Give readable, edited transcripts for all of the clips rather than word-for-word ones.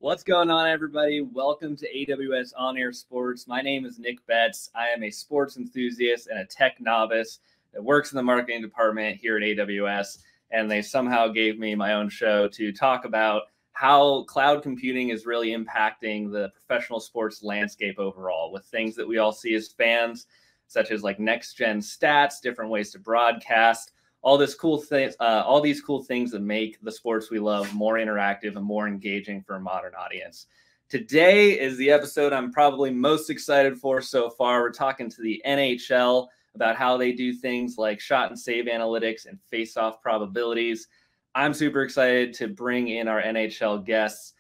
What's going on, everybody? Welcome to AWS On Air Sports. My name is Nick Betts. I am a sports enthusiast and a tech novice that works in the marketing department here at AWS. And they somehow gave me my own show to talk about how cloud computing is really impacting the professional sports landscape overall, with things that we all see as fans, such as like next-gen stats, different ways to broadcast, all these cool things that make the sports we love more interactive and more engaging for a modern audience. Today is the episode I'm probably most excited for so far. We're talking to the NHL about how they do things like shot and save analytics and face-off probabilities. I'm super excited to bring in our NHL guests.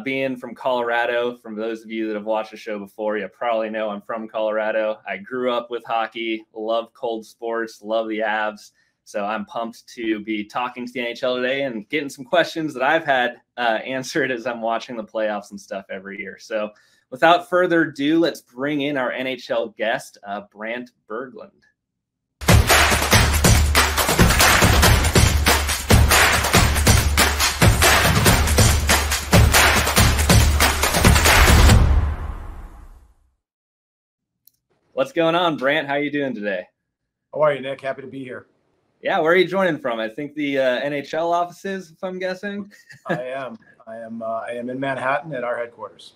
Being from Colorado, from those of you that have watched the show before, you probably know I'm from Colorado. I grew up with hockey, love cold sports, love the Avs. So I'm pumped to be talking to the NHL today and getting some questions that I've had answered as I'm watching the playoffs and stuff every year. So without further ado, let's bring in our NHL guest, Brant Berglund. What's going on, Brant? How are you doing today? How are you, Nick? Happy to be here. Yeah, where are you joining from? I think the NHL offices, if I'm guessing. I am in Manhattan at our headquarters.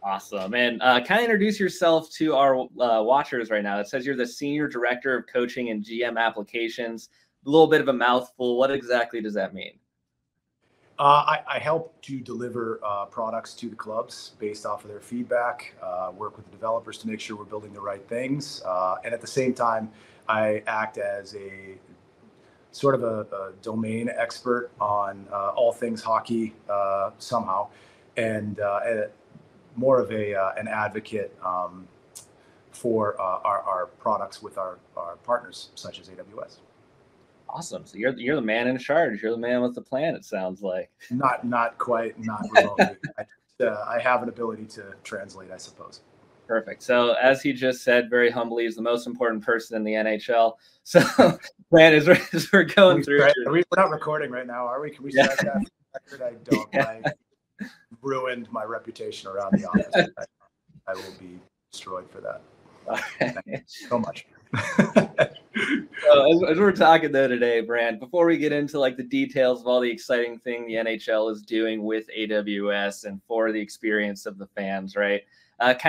Awesome. And kind of introduce yourself to our watchers right now. It says you're the Senior Director of Coaching and GM Applications. A little bit of a mouthful. What exactly does that mean? I help to deliver products to the clubs based off of their feedback, work with the developers to make sure we're building the right things. And at the same time, I act as a sort of a domain expert on all things hockey somehow, and more of an advocate for our products with our partners such as AWS. Awesome. So you're the man in charge. You're the man with the plan, it sounds like. Not quite, not remotely. I have an ability to translate, I suppose. Perfect. So as he just said, very humbly, he's the most important person in the NHL. So, man, as we're going through. We're not recording right now, are we? Can we start that record? I don't. Yeah. I ruined my reputation around the office. I will be destroyed for that. Okay. Thank you so much. So as we're talking though today, Brant, before we get into like the details of all the exciting thing the NHL is doing with AWS and for the experience of the fans, right?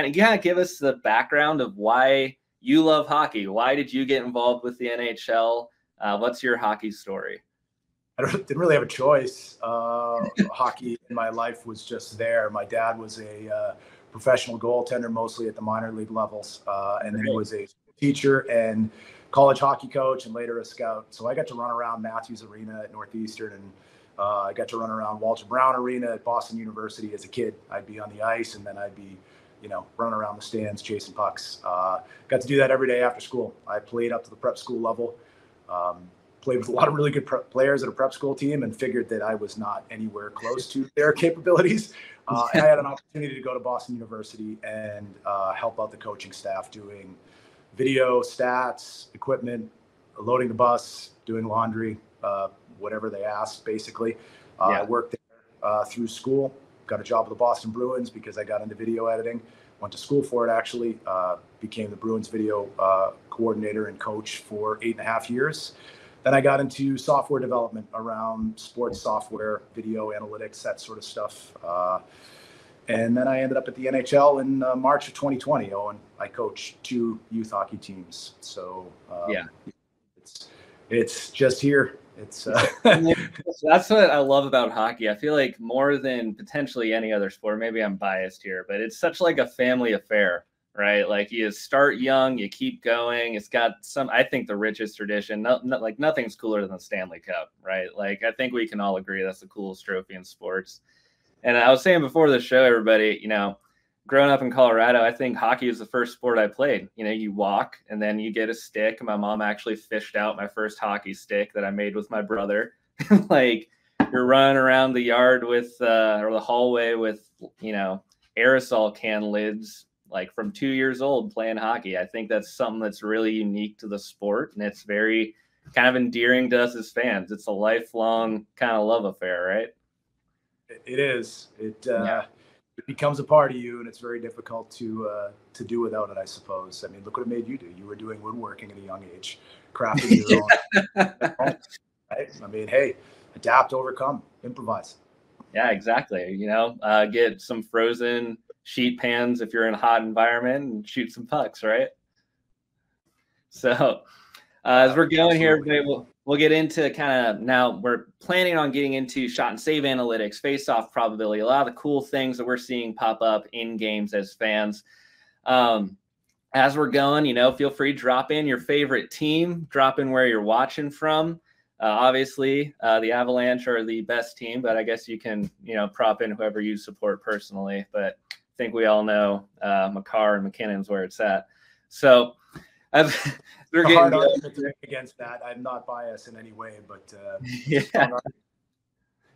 Give us the background of why you love hockey. Why did you get involved with the NHL? What's your hockey story? I didn't really have a choice. Hockey in my life was just there. My dad was a professional goaltender, mostly at the minor league levels, and then he was a teacher and college hockey coach and later a scout. So I got to run around Matthews Arena at Northeastern, and I got to run around Walter Brown Arena at Boston University as a kid. I'd be on the ice, and then I'd be running around the stands, chasing pucks. Got to do that every day after school. I played up to the prep school level, played with a lot of really good players at a prep school team, and figured that I was not anywhere close to their capabilities. And I had an opportunity to go to Boston University and help out the coaching staff doing video, stats, equipment, loading the bus, doing laundry, whatever they asked, basically. I worked there through school. Got a job with the Boston Bruins because I got into video editing. Went to school for it, actually. Became the Bruins video coordinator and coach for 8.5 years. Then I got into software development around sports software, video analytics, that sort of stuff. And then I ended up at the NHL in March of 2020. And I coached 2 youth hockey teams. So it's just here. It's that's what I love about hockey. I feel like more than potentially any other sport, maybe I'm biased here, but it's such like a family affair, right? Like you start young, you keep going. It's got I think the richest tradition. Like nothing's cooler than the Stanley Cup, right? Like I think we can all agree that's the coolest trophy in sports. And I was saying before the show, everybody, growing up in Colorado, I think hockey is the first sport I played. You walk and then you get a stick. My mom actually fished out my first hockey stick that I made with my brother. Like you're running around the yard with, or the hallway with, aerosol can lids, like from 2 years old playing hockey. I think that's something that's really unique to the sport. And it's very kind of endearing to us as fans. It's a lifelong kind of love affair, right? It is. it becomes a part of you, and it's very difficult to do without it, I suppose. I mean, look what it made you do. You were doing woodworking at a young age, crafting your own. Right? I mean, hey, adapt, overcome, improvise. Yeah, exactly. You know, get some frozen sheet pans if you're in a hot environment and shoot some pucks, right? So as we're going here, we'll get into kind of, now we're planning on getting into shot and save analytics, face-off probability, a lot of the cool things that we're seeing pop up in games as fans. As we're going, you know, feel free to drop in your favorite team, drop in where you're watching from. Obviously, the Avalanche are the best team, but I guess you can, you know, prop in whoever you support personally. But I think we all know Makar and McKinnon's where it's at. So we're getting hard argument to make against that. I'm not biased in any way, but yeah,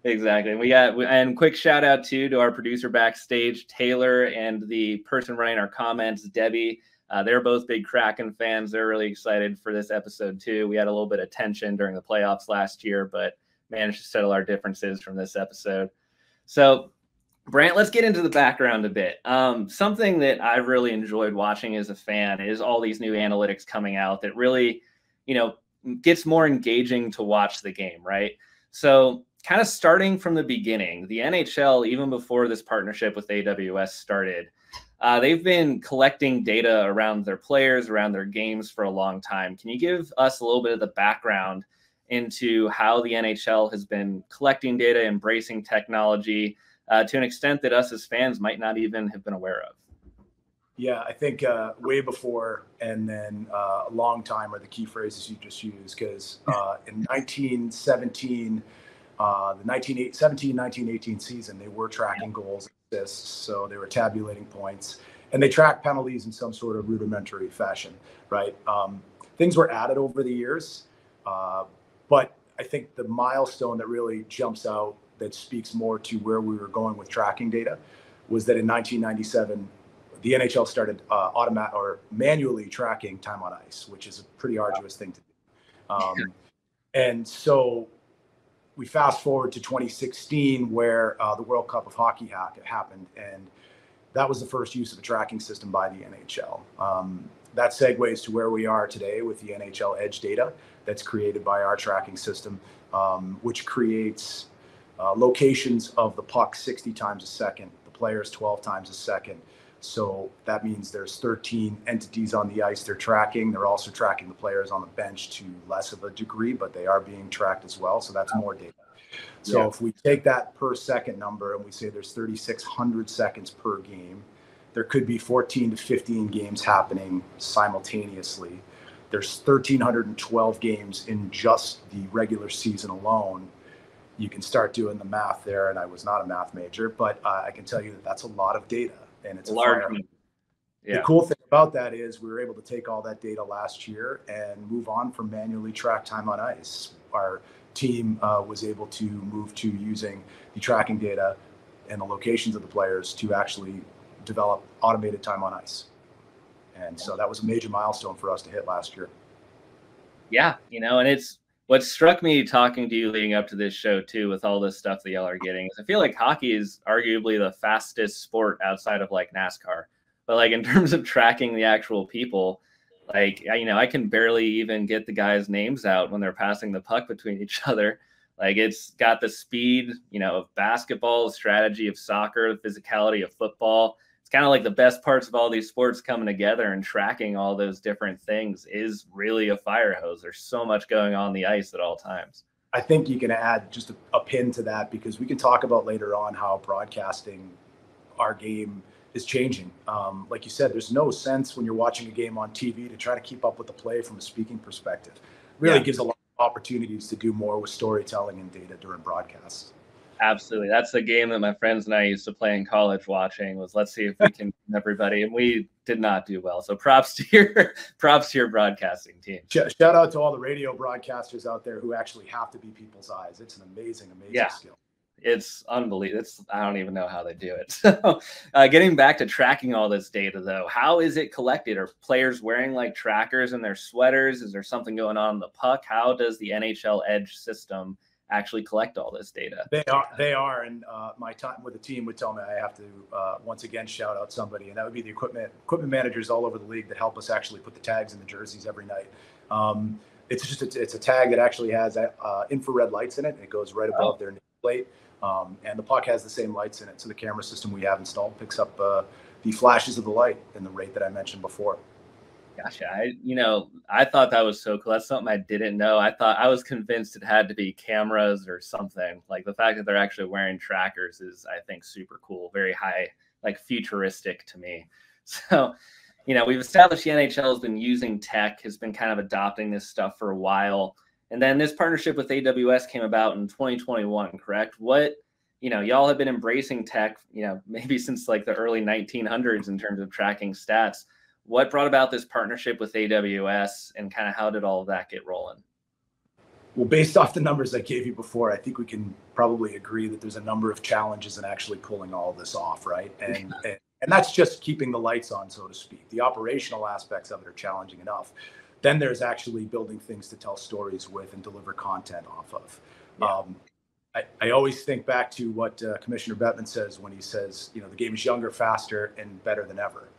exactly. And quick shout out to our producer backstage, Taylor, and the person running our comments, Debbie. They're both big Kraken fans. They're really excited for this episode too. We had a little bit of tension during the playoffs last year, but managed to settle our differences from this episode. So, Brant, let's get into the background a bit. Something that I've really enjoyed watching as a fan is all these new analytics coming out that really, you know, gets more engaging to watch the game, right? So kind of starting from the beginning, the NHL, even before this partnership with AWS started, they've been collecting data around their players, around their games for a long time. Can you give us a little bit of the background into how the NHL has been collecting data, embracing technology, to an extent that us as fans might not even have been aware of? Yeah, I think way before and then a long time are the key phrases you just used, because in 1917, the 1917-1918 season, they were tracking goals and assists, so they were tabulating points, and they tracked penalties in some sort of rudimentary fashion, right? Things were added over the years, but I think the milestone that really jumps out that speaks more to where we were going with tracking data was that in 1997, the NHL started manually tracking time on ice, which is a pretty arduous thing to do. And so we fast forward to 2016, where the World Cup of Hockey happened, and that was the first use of a tracking system by the NHL. That segues to where we are today with the NHL Edge data that's created by our tracking system, which creates locations of the puck 60 times a second, the players 12 times a second. So that means there's 13 entities on the ice they're tracking. They're also tracking the players on the bench to less of a degree, but they are being tracked as well. So that's more data. So if we take that per second number and we say there's 3,600 seconds per game, there could be 14 to 15 games happening simultaneously. There's 1,312 games in just the regular season alone. You can start doing the math there, and I was not a math major, but I can tell you that that's a lot of data, and it's a large. Yeah. The cool thing about that is we were able to take all that data last year and move on from manually tracked time on ice. Our team was able to move to using the tracking data and the locations of the players to actually develop automated time on ice. And so that was a major milestone for us to hit last year. Yeah, you know, and it's what struck me talking to you leading up to this show too, with all this stuff that y'all are getting, is I feel like hockey is arguably the fastest sport outside of like NASCAR. But like in terms of tracking the actual people, like, you know, I can barely even get the guys' names out when they're passing the puck between each other. Like, it's got the speed, you know, of basketball, the strategy of soccer, the physicality of football. It's kind of like the best parts of all these sports coming together, and tracking all those different things is really a fire hose. There's so much going on the ice at all times. I think you can add just a pin to that, because we can talk about later on how broadcasting our game is changing. Like you said, there's no sense when you're watching a game on TV to try to keep up with the play from a speaking perspective. It really gives a lot of opportunities to do more with storytelling and data during broadcasts. Absolutely. That's the game that my friends and I used to play in college watching, was let's see if we can everybody, and we did not do well. So props to your broadcasting team. Shout out to all the radio broadcasters out there who actually have to be people's eyes. It's an amazing skill. It's unbelievable. I don't even know how they do it. So getting back to tracking all this data, though, how is it collected? Are players wearing like trackers in their sweaters? Is there something going on in the puck? How does the NHL Edge system actually collect all this data. They are. And my time with the team would tell me I have to once again shout out somebody, and that would be the equipment managers all over the league that help us actually put the tags in the jerseys every night. It's a tag that actually has infrared lights in it. And it goes right above their nameplate. And the puck has the same lights in it. So the camera system we have installed picks up the flashes of the light in the rate that I mentioned before. Gotcha. I thought that was so cool. That's something I didn't know. I was convinced it had to be cameras or something. Like the fact that they're actually wearing trackers is, I think, super cool. Very high, like futuristic to me. So, we've established the NHL has been using tech, has been kind of adopting this stuff for a while. And then this partnership with AWS came about in 2021, correct? Y'all have been embracing tech, maybe since like the early 1900s in terms of tracking stats. What brought about this partnership with AWS, and kind of how did all of that get rolling? Well, based off the numbers I gave you before, I think we can probably agree that there's a number of challenges in actually pulling all of this off, right? And that's just keeping the lights on, so to speak. The operational aspects of it are challenging enough. Then there's actually building things to tell stories with and deliver content off of. Yeah. I always think back to what Commissioner Bettman says when he says, the game is younger, faster, and better than ever.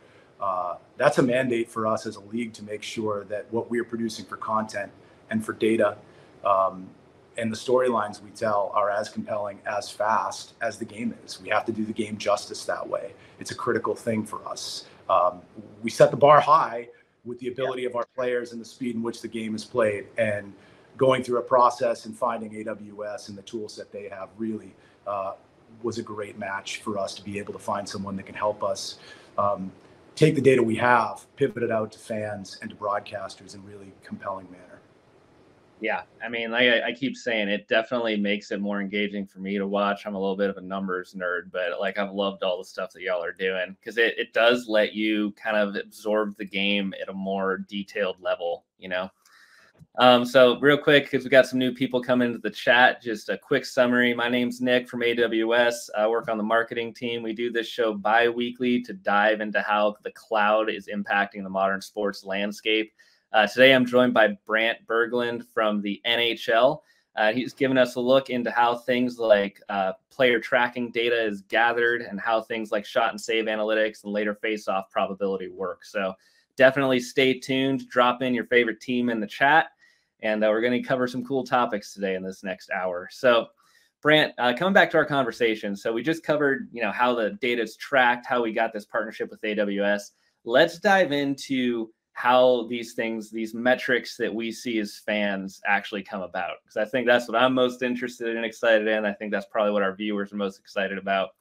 That's a mandate for us as a league to make sure that what we're producing for content and for data and the storylines we tell are as compelling, as fast as the game is. We have to do the game justice that way. It's a critical thing for us. We set the bar high with the ability of our players and the speed in which the game is played, and going through a process and finding AWS and the tools that they have really was a great match for us to be able to find someone that can help us take the data we have, pivot it out to fans and to broadcasters in really compelling manner. Yeah, I mean, like I keep saying, it definitely makes it more engaging for me to watch. I'm a little bit of a numbers nerd, but like I've loved all the stuff that y'all are doing, because it does let you kind of absorb the game at a more detailed level, So real quick, because we got some new people coming into the chat, just a quick summary. My name's Nick from AWS. I work on the marketing team. We do this show bi-weekly to dive into how the cloud is impacting the modern sports landscape. Today, I'm joined by Brant Berglund from the NHL. He's given us a look into how things like player tracking data is gathered, and how things like shot and save analytics and later face-off probability work. So definitely stay tuned. Drop in your favorite team in the chat. And we're going to cover some cool topics today in this next hour. So, Brant, coming back to our conversation. So we just covered, how the data is tracked, how we got this partnership with AWS. Let's dive into how these metrics that we see as fans actually come about. Because I think that's what I'm most interested in and excited in. I think that's probably what our viewers are most excited about.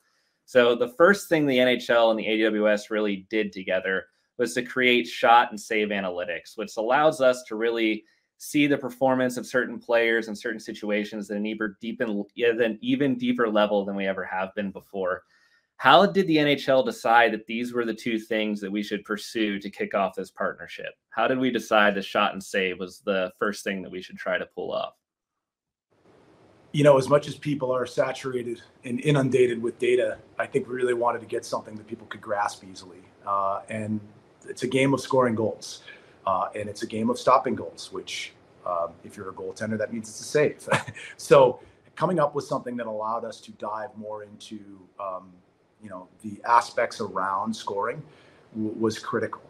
So the first thing the NHL and the AWS really did together was to create shot and save analytics, which allows us to really see the performance of certain players in certain situations at an even deeper level than we ever have been before. How did the NHL decide that these were the two things that we should pursue to kick off this partnership? How did we decide the shot and save was the first thing that we should try to pull off? As much as people are saturated and inundated with data, I think we really wanted to get something that people could grasp easily. And it's a game of scoring goals. And it's a game of stopping goals, which if you're a goaltender, that means it's a save. So coming up with something that allowed us to dive more into, the aspects around scoring was critical.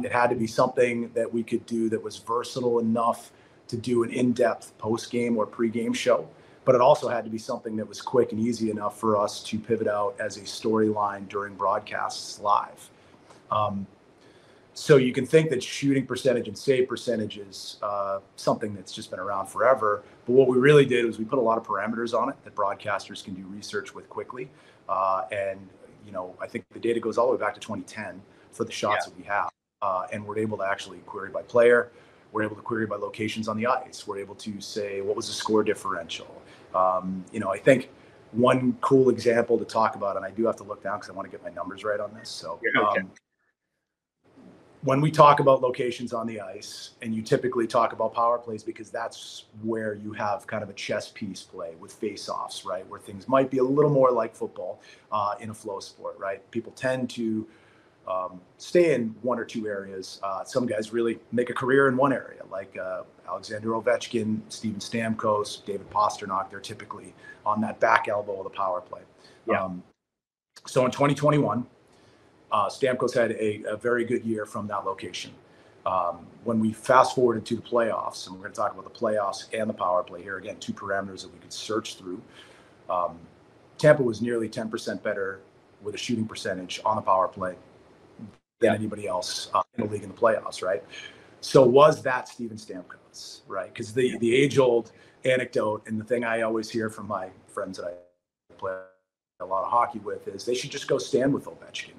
It had to be something that we could do that was versatile enough to do an in-depth post-game or pre-game show, but it also had to be something that was quick and easy enough for us to pivot out as a storyline during broadcasts live. So you can think that shooting percentage and save percentage is something that's just been around forever. But what we really did was we put a lot of parameters on it that broadcasters can do research with quickly. I think the data goes all the way back to 2010 for the shots that we have. And we're able to actually query by player. We're able to query by locations on the ice. We're able to say, what was the score differential? I think one cool example to talk about, and I do have to look down because I want to get my numbers right on this. So when we talk about locations on the ice, and you typically talk about power plays because that's where you have kind of a chess piece play with face-offs, right? Where things might be a little more like football in a flow sport, right? People tend to stay in one or two areas. Some guys really make a career in one area, like Alexander Ovechkin, Steven Stamkos, David Pastrnak. They're typically on that back elbow of the power play. Yeah. So in 2021, Stamkos had a very good year from that location. When we fast forwarded to the playoffs, and we're going to talk about the playoffs and the power play here, again, two parameters that we could search through. Tampa was nearly 10% better with a shooting percentage on the power play than anybody else in the league in the playoffs, right? So was that Steven Stamkos, right? Because the age-old anecdote and the thing I always hear from my friends that I play a lot of hockey with is they should just go stand with Ovechkin.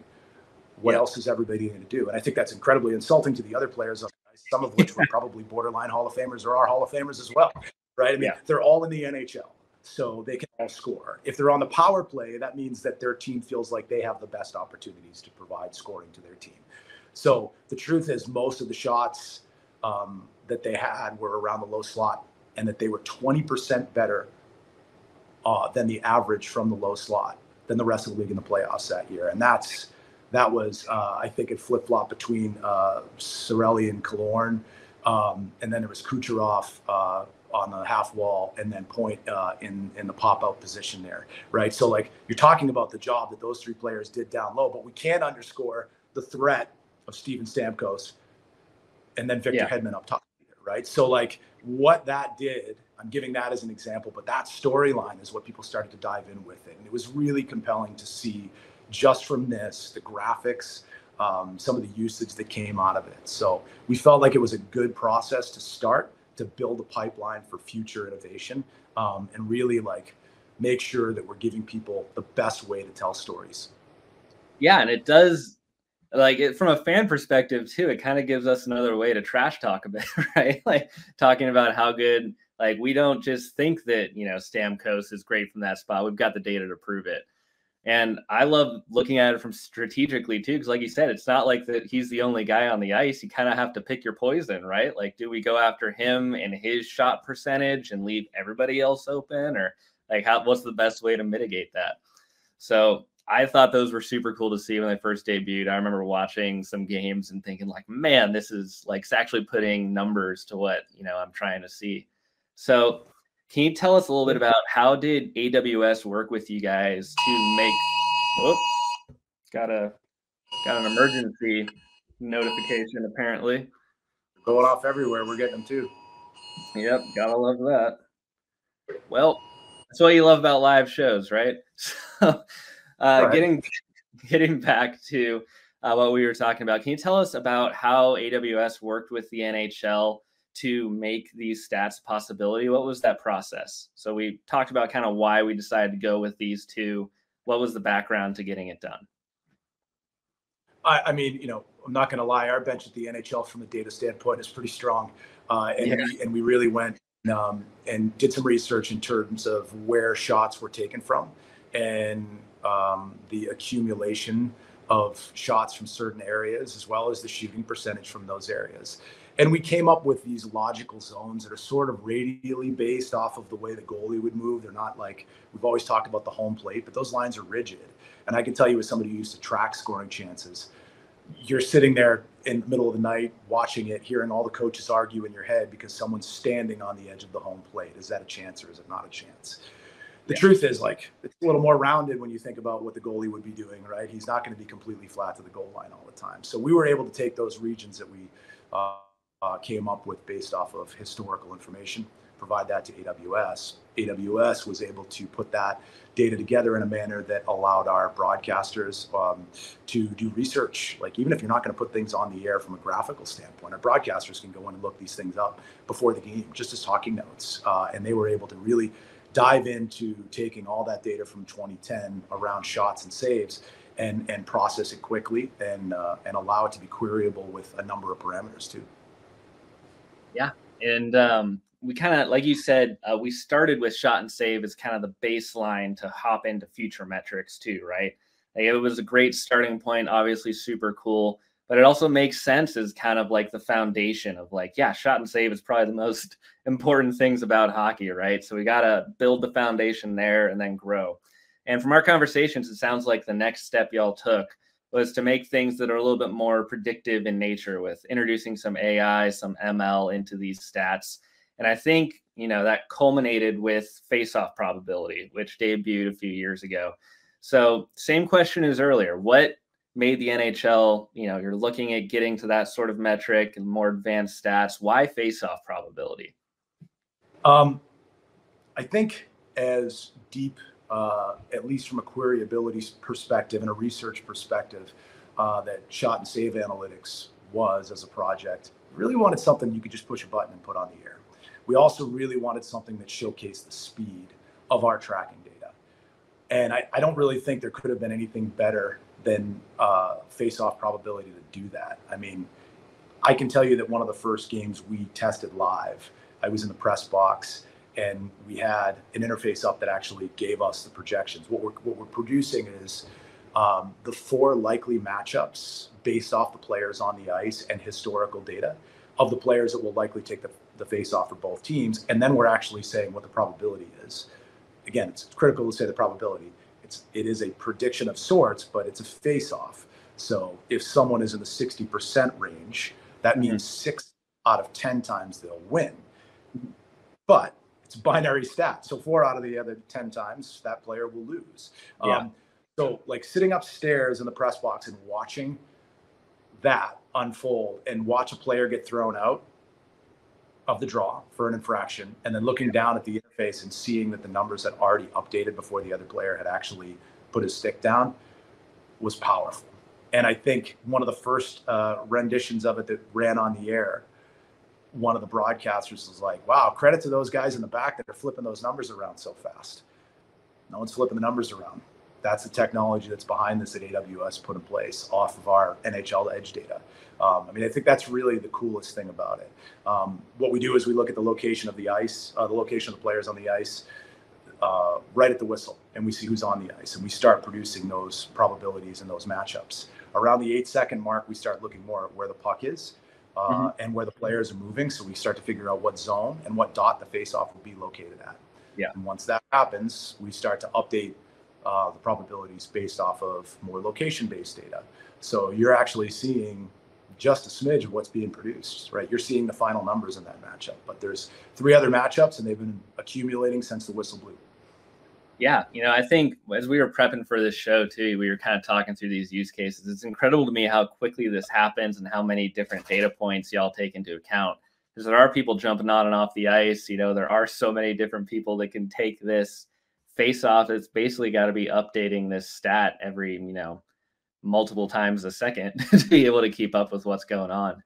What else is everybody going to do? And I think that's incredibly insulting to the other players, some of which were probably borderline Hall of Famers or are Hall of Famers as well, right? I mean, they're all in the NHL, so they can all score. If they're on the power play, that means that their team feels like they have the best opportunities to provide scoring to their team. So the truth is most of the shots that they had were around the low slot, and that they were 20% better than the average from the low slot than the rest of the league in the playoffs that year. And that was, I think, it flip-flopped between Cirelli and Killorn, and then there was Kucherov on the half wall, and then Point in the pop-out position there, right? So, like, you're talking about the job that those three players did down low, but we can't underscore the threat of Steven Stamkos and then Victor Hedman up top, right? So, like, what that did, I'm giving that as an example, but that storyline is what people started to dive in with it. And it was really compelling to see just from this, the graphics, some of the usage that came out of it. So we felt like it was a good process to start to build a pipeline for future innovation, and really like make sure that we're giving people the best way to tell stories. Yeah, and it does, like, it, from a fan perspective too, it kind of gives us another way to trash talk a bit, right? Like talking about how good, like, we don't just think that, you know, Stamkos is great from that spot. We've got the data to prove it. And I love looking at it from strategically too, because like you said, it's not like that he's the only guy on the ice. You kind of have to pick your poison, right? Like, do we go after him and his shot percentage and leave everybody else open, or like what's the best way to mitigate that? So I thought those were super cool to see when they first debuted. I remember watching some games and thinking like, man, this is like, it's actually putting numbers to what, you know, I'm trying to see. So can you tell us a little bit about how did AWS work with you guys to make, got an emergency notification apparently. Going off everywhere. We're getting them too. Yep. Gotta love that. Well, that's what you love about live shows, right? So getting back to what we were talking about, can you tell us about how AWS worked with the NHL to make these stats a possibility? What was that process? So we talked about kind of why we decided to go with these two. What was the background to getting it done? I mean, you know, I'm not going to lie. Our bench at the NHL from a data standpoint is pretty strong. We really went and did some research in terms of where shots were taken from and the accumulation of shots from certain areas, as well as the shooting percentage from those areas. And we came up with these logical zones that are sort of radially based off of the way the goalie would move. They're not like, we've always talked about the home plate, but those lines are rigid. And I can tell you, as somebody who used to track scoring chances, you're sitting there in the middle of the night watching it, hearing all the coaches argue in your head because someone's standing on the edge of the home plate. Is that a chance or is it not a chance? The truth is, like, it's a little more rounded when you think about what the goalie would be doing, right? He's not going to be completely flat to the goal line all the time. So we were able to take those regions that we came up with based off of historical information, provide that to AWS. AWS was able to put that data together in a manner that allowed our broadcasters to do research. Like, even if you're not going to put things on the air from a graphical standpoint, our broadcasters can go in and look these things up before the game, just as talking notes. And they were able to really dive into taking all that data from 2010 around shots and saves and process it quickly and allow it to be queryable with a number of parameters too. Yeah. And we kind of, like you said, we started with shot and save as kind of the baseline to hop into future metrics too, right? Like, it was a great starting point, obviously super cool, but it also makes sense as kind of like the foundation of like, yeah, shot and save is probably the most important things about hockey, right? So we got to build the foundation there and then grow. And from our conversations, it sounds like the next step y'all took was to make things that are a little bit more predictive in nature with introducing some AI, some ML into these stats. And I think, that culminated with face-off probability, which debuted a few years ago. So same question as earlier. What made the NHL, you're looking at getting to that sort of metric and more advanced stats. Why face-off probability? I think as deep, at least from a queryability perspective and a research perspective, that shot and save analytics was as a project, really wanted something you could just push a button and put on the air. We also really wanted something that showcased the speed of our tracking data. And I don't really think there could have been anything better than face-off probability to do that. I mean, I can tell you that one of the first games we tested live, I was in the press box, and we had an interface up that actually gave us the projections. What we're producing is the 4 likely matchups based off the players on the ice and historical data of the players that will likely take the face-off for both teams. And then we're actually saying what the probability is. Again, it's critical to say the probability. It is a prediction of sorts, but it's a face-off. So if someone is in the 60% range, that means 6 out of 10 times they'll win. But it's a binary stat. So 4 out of the other 10 times that player will lose. Yeah. So like sitting upstairs in the press box and watching that unfold and watch a player get thrown out of the draw for an infraction, and then looking down at the interface and seeing that the numbers had already updated before the other player had actually put his stick down was powerful. And I think one of the first renditions of it that ran on the air, one of the broadcasters was like, wow, credit to those guys in the back that are flipping those numbers around so fast. No one's flipping the numbers around. That's the technology that's behind this that AWS put in place off of our NHL Edge data. I think that's really the coolest thing about it. What we do is we look at the location of the ice, the location of the players on the ice, right at the whistle, and we see who's on the ice, and we start producing those probabilities and those matchups. Around the 8-second mark, we start looking more at where the puck is and where the players are moving, so we start to figure out what zone and what dot the faceoff will be located at. Yeah. And once that happens, we start to update the probabilities based off of more location-based data. So you're actually seeing just a smidge of what's being produced, right? You're seeing the final numbers in that matchup, but there's 3 other matchups and they've been accumulating since the whistle blew. Yeah. I think as we were prepping for this show too, we were kind of talking through these use cases. It's incredible to me how quickly this happens and how many different data points y'all take into account. Because there are people jumping on and off the ice. There are so many different people that can take this face off. It's basically got to be updating this stat every, multiple times a second to be able to keep up with what's going on.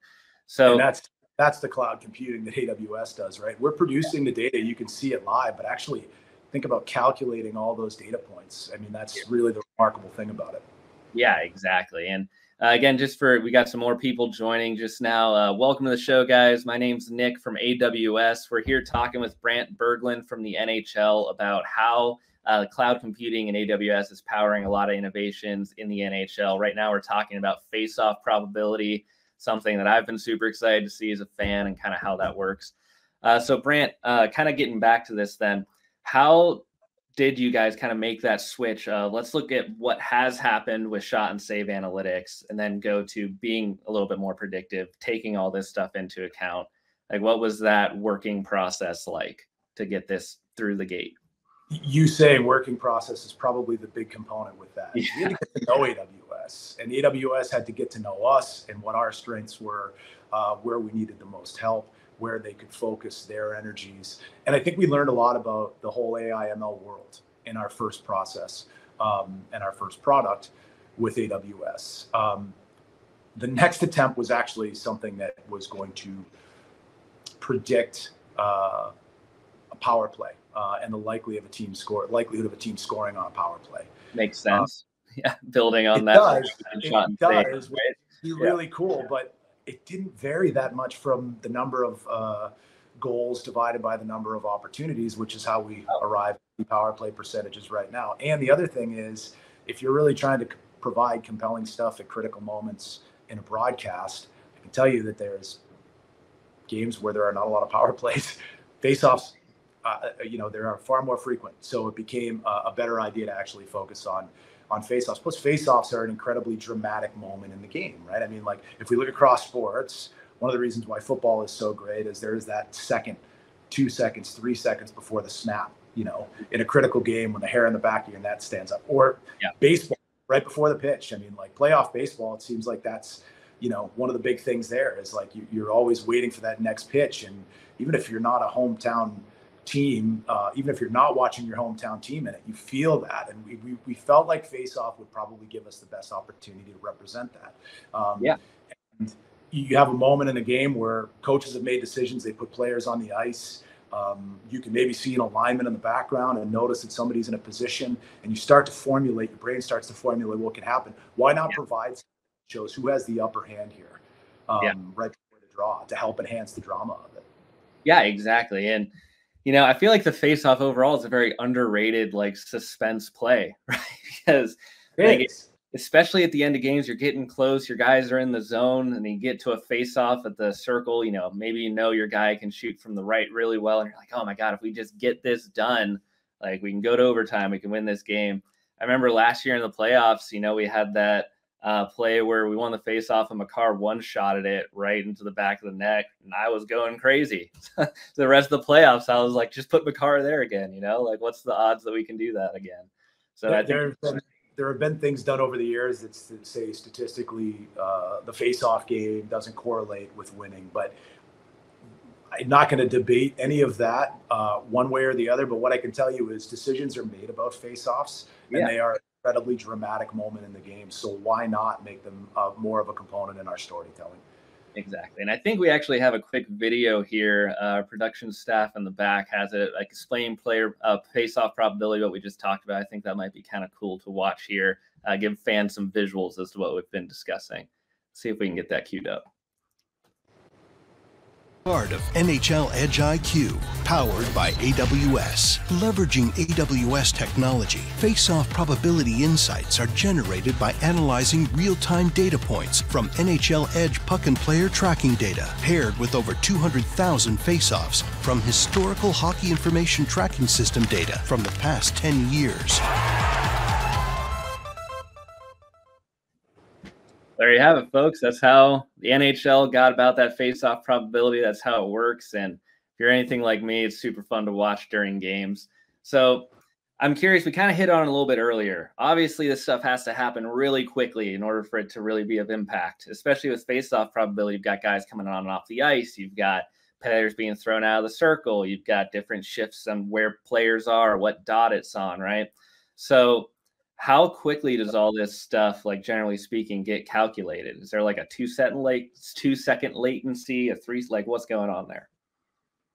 So and that's the cloud computing that AWS does, right? We're producing the data, you can see it live, but actually think about calculating all those data points. That's really the remarkable thing about it. Yeah, exactly. And again, we got some more people joining just now. Welcome to the show, guys. My name's Nick from AWS. We're here talking with Brant Berglund from the NHL about how cloud computing and AWS is powering a lot of innovations in the NHL. Right now, we're talking about face-off probability, something that I've been super excited to see as a fan and kind of how that works. So Brant, kind of getting back to this then, how did you guys kind of make that switch? Let's look at what has happened with shot and save analytics and then go to being a little bit more predictive, taking all this stuff into account. Like, what was that working process like to get this through the gate? You saying working process is probably the big component with that. Yeah. We had to get to know AWS, and AWS had to get to know us and what our strengths were, where we needed the most help, where they could focus their energies. And I think we learned a lot about the whole AI ML world in our first process and our first product with AWS. The next attempt was actually something that was going to predict a power play and the likelihood of a team scoring on a power play. Makes sense. Building on that. It does. Be really cool, but it didn't vary that much from the number of goals divided by the number of opportunities, which is how we arrive at power play percentages right now. And the other thing is, if you're really trying to provide compelling stuff at critical moments in a broadcast, I can tell you that there's games where there are not a lot of power plays. Face-offs, there are far more frequent. So it became a better idea to actually focus on on faceoffs. Plus, faceoffs are an incredibly dramatic moment in the game, right? I mean, like if we look across sports, one of the reasons why football is so great is there is that second, 2 seconds, 3 seconds before the snap, you know, in a critical game when the hair in the back of your neck stands up. Or baseball, right before the pitch. I mean, like playoff baseball, it seems like that's, you know, one of the big things there is like you're always waiting for that next pitch. And even if you're not a hometown team, even if you're not watching your hometown team in it, you feel that. And we felt like face-off would probably give us the best opportunity to represent that. And you have a moment in a game where coaches have made decisions. They put players on the ice. You can maybe see an alignment in the background and notice that somebody's in a position, and you start to formulate, your brain starts to formulate what can happen. Why not provide shows who has the upper hand here right before the draw to help enhance the drama of it? Yeah, exactly. And, you know, I feel like the face-off overall is a very underrated, like, suspense play, right? Because especially at the end of games, you're getting close, your guys are in the zone, and you get to a face-off at the circle, you know, maybe your guy can shoot from the right really well, and you're like, oh my God, if we just get this done, like we can go to overtime, we can win this game. I remember last year in the playoffs, you know, we had that play where we won the face-off and Makar one-shotted it right into the back of the net, and I was going crazy. The rest of the playoffs, I was like, just put Makar there again, you know, like what's the odds that we can do that again? So I think there have been things done over the years that say statistically the face-off game doesn't correlate with winning, but I'm not going to debate any of that one way or the other. But what I can tell you is decisions are made about face-offs, and they are an incredibly dramatic moment in the game. So why not make them more of a component in our storytelling? Exactly. And I think we actually have a quick video here. Our production staff in the back has it, like explain player face-off probability, what we just talked about. I think that might be kind of cool to watch here. Give fans some visuals as to what we've been discussing. See if we can get that queued up. Part of NHL Edge IQ, powered by AWS. Leveraging AWS technology, face-off probability insights are generated by analyzing real-time data points from NHL Edge puck and player tracking data, paired with over 200,000 face-offs from historical hockey information tracking system data from the past 10 years. There you have it, folks. That's how the NHL got about that face-off probability. That's how it works. And if you're anything like me, it's super fun to watch during games. So I'm curious, we kind of hit on it a little bit earlier. Obviously, this stuff has to happen really quickly in order for it to really be of impact, especially with face-off probability. You've got guys coming on and off the ice. You've got players being thrown out of the circle. You've got different shifts on where players are, what dot it's on, right? So how quickly does all this stuff, like generally speaking, get calculated? Is there like a 2 second latency, a 3, like what's going on there?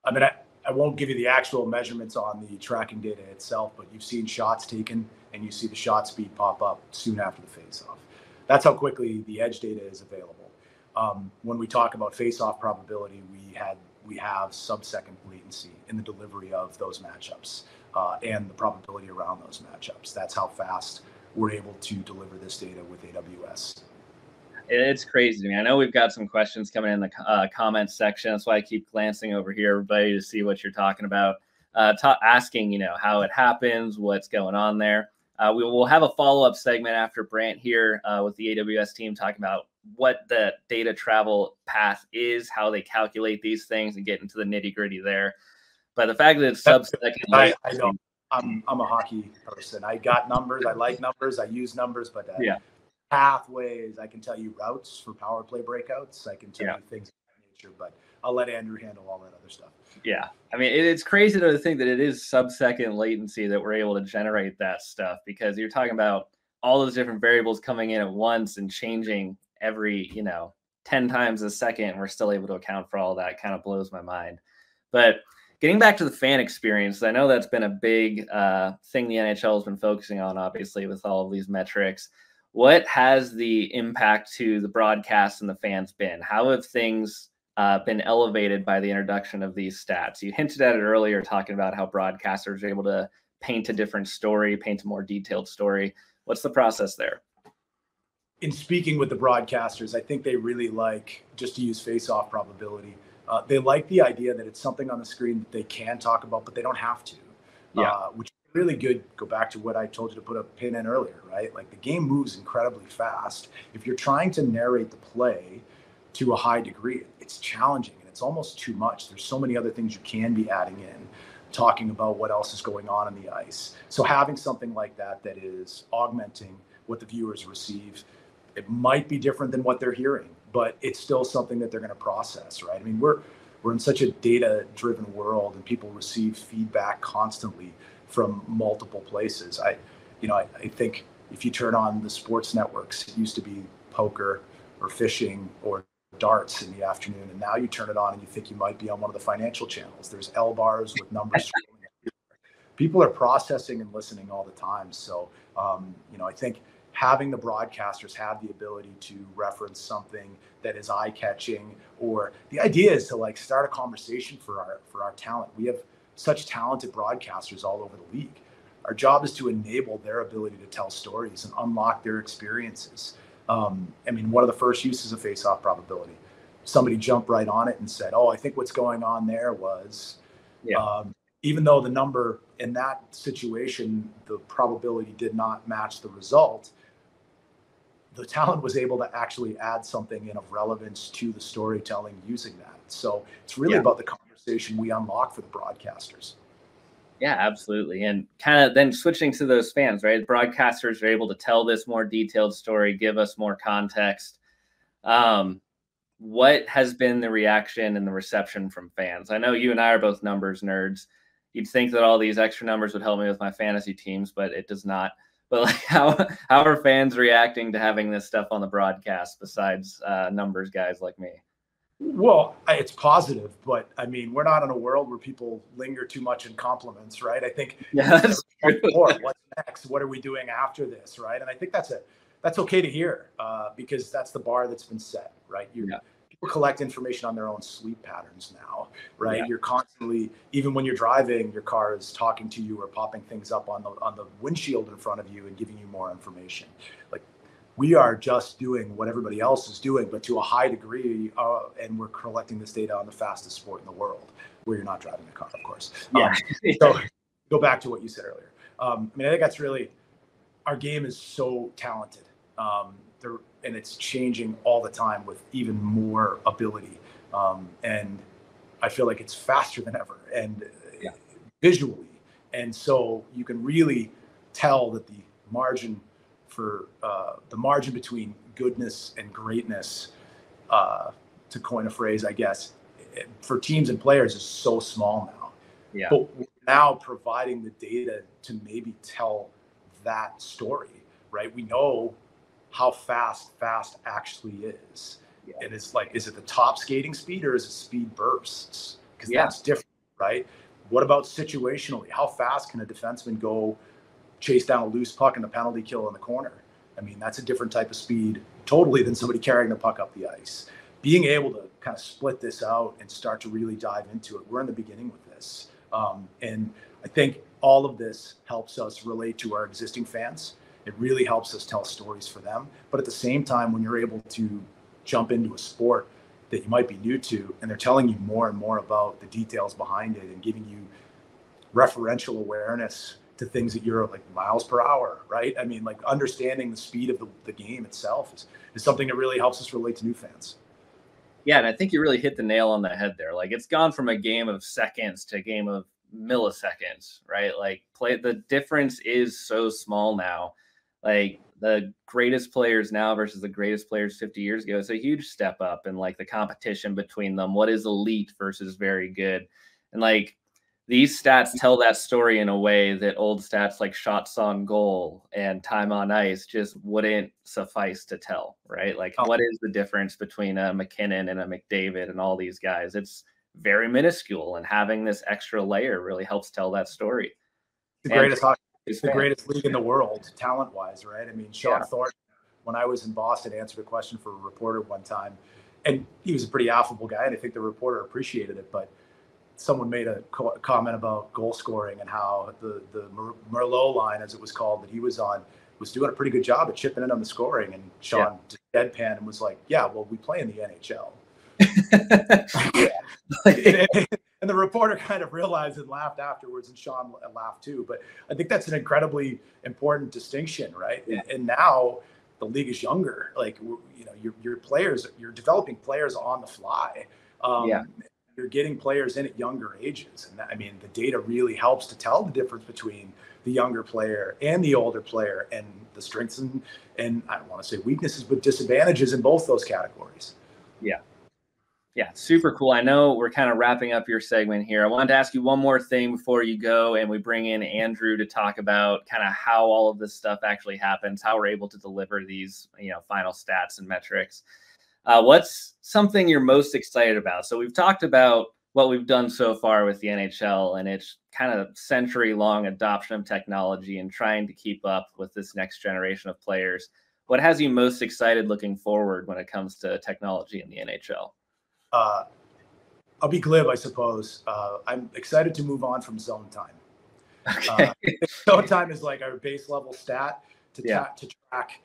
I mean, I won't give you the actual measurements on the tracking data itself, but you've seen shots taken and you see the shot speed pop up soon after the face-off. That's how quickly the edge data is available. When we talk about face-off probability, we have sub-second latency in the delivery of those matchups. And the probability around those matchups. That's how fast we're able to deliver this data with AWS. It's crazy to me. I know we've got some questions coming in the comments section. That's why I keep glancing over here, everybody, to see what you're talking about. Asking, you know, how it happens, what's going on there. We will have a follow-up segment after Brant here with the AWS team talking about what the data travel path is, how they calculate these things, and get into the nitty-gritty there. But the fact that it's sub-second, I know I'm a hockey person. I got numbers. I like numbers. I use numbers, but pathways. I can tell you routes for power play breakouts. I can tell you things of that nature. But I'll let Andrew handle all that other stuff. Yeah, I mean, it's crazy to think that it is sub-second latency that we're able to generate that stuff, because you're talking about all those different variables coming in at once and changing every 10 times a second, and we're still able to account for all that. Kind of blows my mind. But getting back to the fan experience, I know that's been a big thing the NHL has been focusing on, obviously, with all of these metrics. What has the impact to the broadcast and the fans been? How have things been elevated by the introduction of these stats? You hinted at it earlier, talking about how broadcasters are able to paint a different story, paint a more detailed story. What's the process there? In speaking with the broadcasters, I think they really like, just to use face-off probability, they like the idea that it's something on the screen that they can talk about, but they don't have to, which really good. Go back to what I told you to put a pin in earlier, right? Like the game moves incredibly fast. If you're trying to narrate the play to a high degree, it's challenging and it's almost too much. There's so many other things you can be adding in, talking about what else is going on in the ice. So having something like that that is augmenting what the viewers receive, it might be different than what they're hearing, but it's still something that they're going to process, right? I mean, we're in such a data-driven world, and people receive feedback constantly from multiple places. I think if you turn on the sports networks, it used to be poker or fishing or darts in the afternoon, and now you turn it on and you think you might be on one of the financial channels. There's L bars with numbers. People are processing and listening all the time. So, I think having the broadcasters have the ability to reference something that is eye-catching, or the idea is to like start a conversation for our talent. We have such talented broadcasters all over the league. Our job is to enable their ability to tell stories and unlock their experiences. One of the first uses of face-off probability, somebody jumped right on it and said, "Oh, I think what's going on there was," even though the number in that situation, the probability did not match the result, the talent was able to actually add something in of relevance to the storytelling using that. So it's really about the conversation we unlock for the broadcasters. Yeah, absolutely. And kind of then switching to those fans, right? Broadcasters are able to tell this more detailed story, give us more context. What has been the reaction and the reception from fans? I know you and I are both numbers nerds. You'd think that all these extra numbers would help me with my fantasy teams, but it does not. But like, how are fans reacting to having this stuff on the broadcast besides numbers guys like me? Well, it's positive, but I mean, we're not in a world where people linger too much in compliments, right? I think that's true. What's next? What are we doing after this, right? And I think that's okay to hear because that's the bar that's been set, right? People collect information on their own sleep patterns now, right? Yeah. You're constantly, even when you're driving, your car is talking to you or popping things up on the windshield in front of you and giving you more information. Like, we are just doing what everybody else is doing, but to a high degree, and we're collecting this data on the fastest sport in the world, where you're not driving a car, of course. Yeah. So go back to what you said earlier. I think that's really, our game is so talented, and it's changing all the time with even more ability. And I feel like it's faster than ever, and visually. And so you can really tell that the margin between goodness and greatness, to coin a phrase, I guess, for teams and players is so small now. Yeah. But we're now providing the data to maybe tell that story, right? We know how fast actually is. Yeah. And it's like, is it the top skating speed or is it speed bursts? Because that's different, right? What about situationally? How fast can a defenseman go chase down a loose puck in the penalty kill in the corner? I mean, that's a different type of speed totally than somebody carrying the puck up the ice. Being able to kind of split this out and start to really dive into it. We're in the beginning with this. And I think all of this helps us relate to our existing fans. It really helps us tell stories for them. But at the same time, when you're able to jump into a sport that you might be new to, and they're telling you more and more about the details behind it and giving you referential awareness to things that you're like miles per hour, right? I mean, like understanding the speed of the game itself is something that really helps us relate to new fans. Yeah, and I think you really hit the nail on the head there. Like, it's gone from a game of seconds to a game of milliseconds, right? Like, the difference is so small now. Like, the greatest players now versus the greatest players 50 years ago, it's a huge step up in like the competition between them. What is elite versus very good? And like, these stats tell that story in a way that old stats like shots on goal and time on ice just wouldn't suffice to tell, right? Like, what is the difference between a McKinnon and a McDavid and all these guys? It's very minuscule, and having this extra layer really helps tell that story. The greatest hockey, it's the greatest league in the world, talent-wise, right? I mean, Sean Thornton, when I was in Boston, answered a question for a reporter one time, and he was a pretty affable guy, and I think the reporter appreciated it, but someone made a comment about goal scoring and how the Merlot line, as it was called, that he was on, was doing a pretty good job at chipping in on the scoring. And Sean deadpan and was like, "Yeah, well, we play in the NHL." And the reporter kind of realized and laughed afterwards, and Sean laughed too. But I think that's an incredibly important distinction, right? Yeah. And now the league is younger. Like, you know, your players, you're developing players on the fly. You're getting players in at younger ages. And I mean, the data really helps to tell the difference between the younger player and the older player, and the strengths and I don't want to say weaknesses, but disadvantages in both those categories. Yeah, super cool. I know we're kind of wrapping up your segment here. I wanted to ask you one more thing before you go, and we bring in Andrew to talk about kind of how all of this stuff actually happens, how we're able to deliver these, final stats and metrics. What's something you're most excited about? So we've talked about what we've done so far with the NHL and its kind of century-long adoption of technology and trying to keep up with this next generation of players. What has you most excited looking forward when it comes to technology in the NHL? I'll be glib, I suppose. I'm excited to move on from zone time. Okay. Zone time is like our base level stat to track,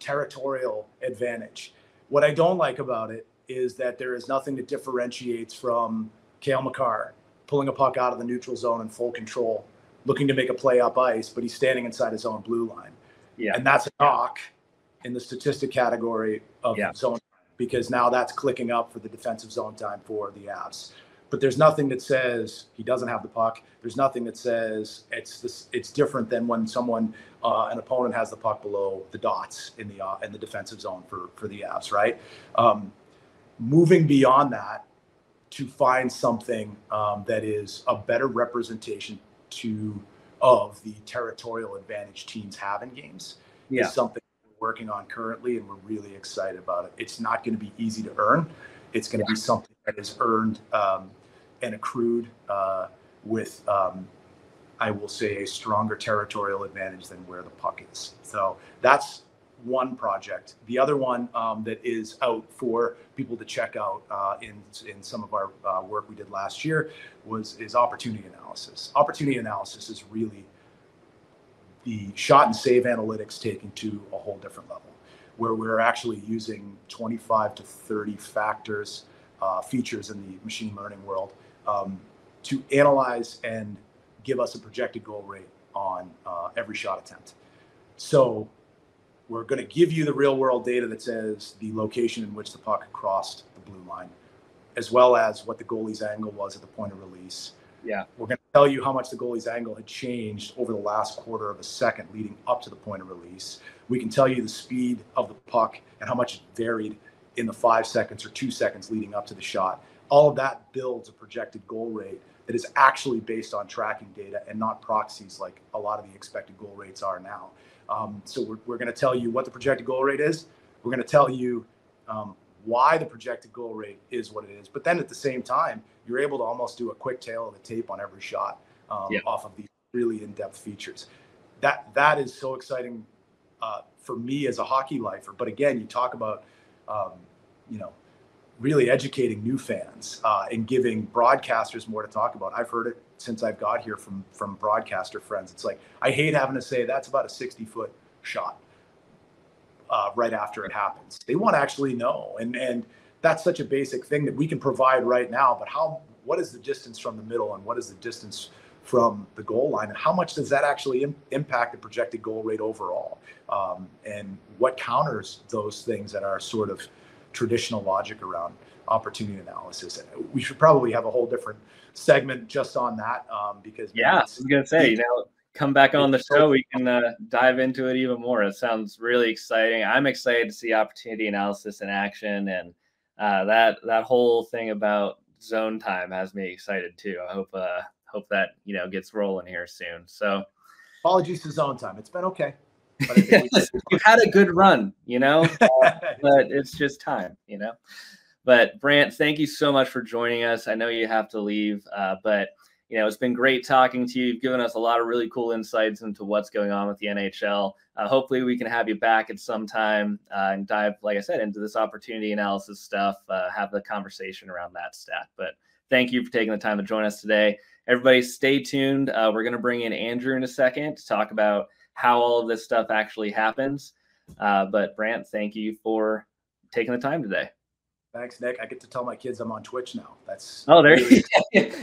territorial advantage. What I don't like about it is that there is nothing that differentiates from Cale Makar pulling a puck out of the neutral zone in full control, looking to make a play up ice, but he's standing inside his own blue line. Yeah. And that's a knock in the statistic category of zone time, because now that's clicking up for the defensive zone time for the Avs. But there's nothing that says he doesn't have the puck. There's nothing that says it's different than when an opponent has the puck below the dots in the defensive zone for the Avs, right? Moving beyond that to find something that is a better representation of the territorial advantage teams have in games is something we're working on currently, and we're really excited about it. It's not going to be easy to earn. It's going to be something that is earned and accrued with, I will say, a stronger territorial advantage than where the puck is. So that's one project. The other one that is out for people to check out in some of our work we did last year is opportunity analysis. Opportunity analysis is really the shot and save analytics taken to a whole different level, where we're actually using 25 to 30 features in the machine learning world to analyze and give us a projected goal rate on every shot attempt. So we're going to give you the real world data that says the location in which the puck crossed the blue line, as well as what the goalie's angle was at the point of release. Yeah. We're going to tell you how much the goalie's angle had changed over the last quarter of a second leading up to the point of release. We can tell you the speed of the puck and how much it varied in the 5 seconds or 2 seconds leading up to the shot. All of that builds a projected goal rate that is actually based on tracking data and not proxies like a lot of the expected goal rates are now. So we're going to tell you what the projected goal rate is. We're going to tell you why the projected goal rate is what it is. But then at the same time, you're able to almost do a quick tail of the tape on every shot off of these really in-depth features. That is so exciting for me as a hockey lifer. But again, you talk about, really educating new fans and giving broadcasters more to talk about. I've heard it since I've got here from broadcaster friends. It's like, I hate having to say that's about a 60-foot shot right after it happens. They want to actually know. And that's such a basic thing that we can provide right now. But what is the distance from the middle, and what is the distance from the goal line, and how much does that actually impact the projected goal rate overall? And what counters those things that are sort of traditional logic around opportunity analysis? We should probably have a whole different segment just on that because I was gonna say, come back on the show, we can dive into it even more. It sounds really exciting. I'm excited to see opportunity analysis in action, and that whole thing about zone time has me excited too. I hope that gets rolling here soon. So apologies to zone time. It's been okay. But I think you've had a good run, but it's just time, But Brant, thank you so much for joining us. I know you have to leave, but it's been great talking to you. You've given us a lot of really cool insights into what's going on with the NHL. Hopefully we can have you back at some time and dive, like I said, into this opportunity analysis stuff, have the conversation around that stat. But thank you for taking the time to join us today. Everybody stay tuned. We're going to bring in Andrew in a second to talk about how all of this stuff actually happens. But Brant, thank you for taking the time today. Thanks, Nick. I get to tell my kids I'm on Twitch now. That's there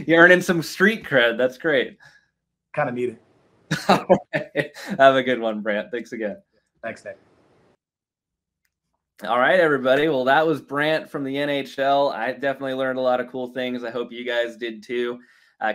you're earning some street cred. That's great. Kind of need it. Have a good one, Brant. Thanks again. Thanks, Nick. All right, everybody. Well, that was Brant from the NHL. I definitely learned a lot of cool things. I hope you guys did too.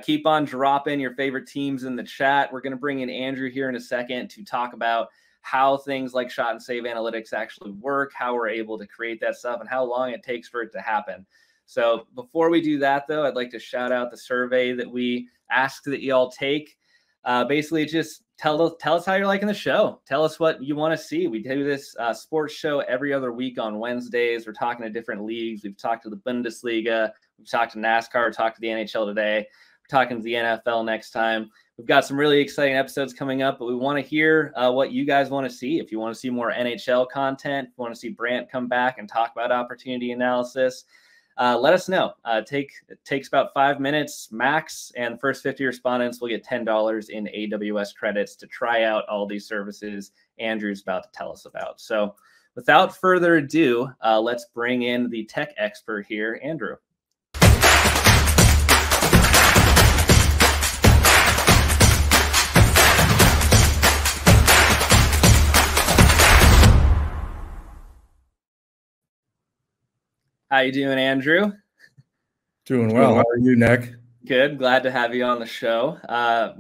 Keep on dropping your favorite teams in the chat. We're going to bring in Andrew here in a second to talk about how things like shot and save analytics actually work, how we're able to create that stuff, and how long it takes for it to happen. So before we do that, though, I'd like to shout out the survey that we asked that you all take. Basically, just tell us how you're liking the show. Tell us what you want to see. We do this sports show every other week on Wednesdays. We're talking to different leagues. We've talked to the Bundesliga. We've talked to NASCAR. We're talking to the NHL today. We're talking to the NFL next time. We've got some really exciting episodes coming up, but we want to hear what you guys want to see. If you want to see more NHL content, if you want to see Brant come back and talk about opportunity analysis, let us know. It takes about 5 minutes max, and the first 50 respondents will get $10 in AWS credits to try out all these services Andrew's about to tell us about. So without further ado, let's bring in the tech expert here, Andrew. How you doing, Andrew? Doing well. How are you, Nick? Good. Glad to have you on the show. Yeah,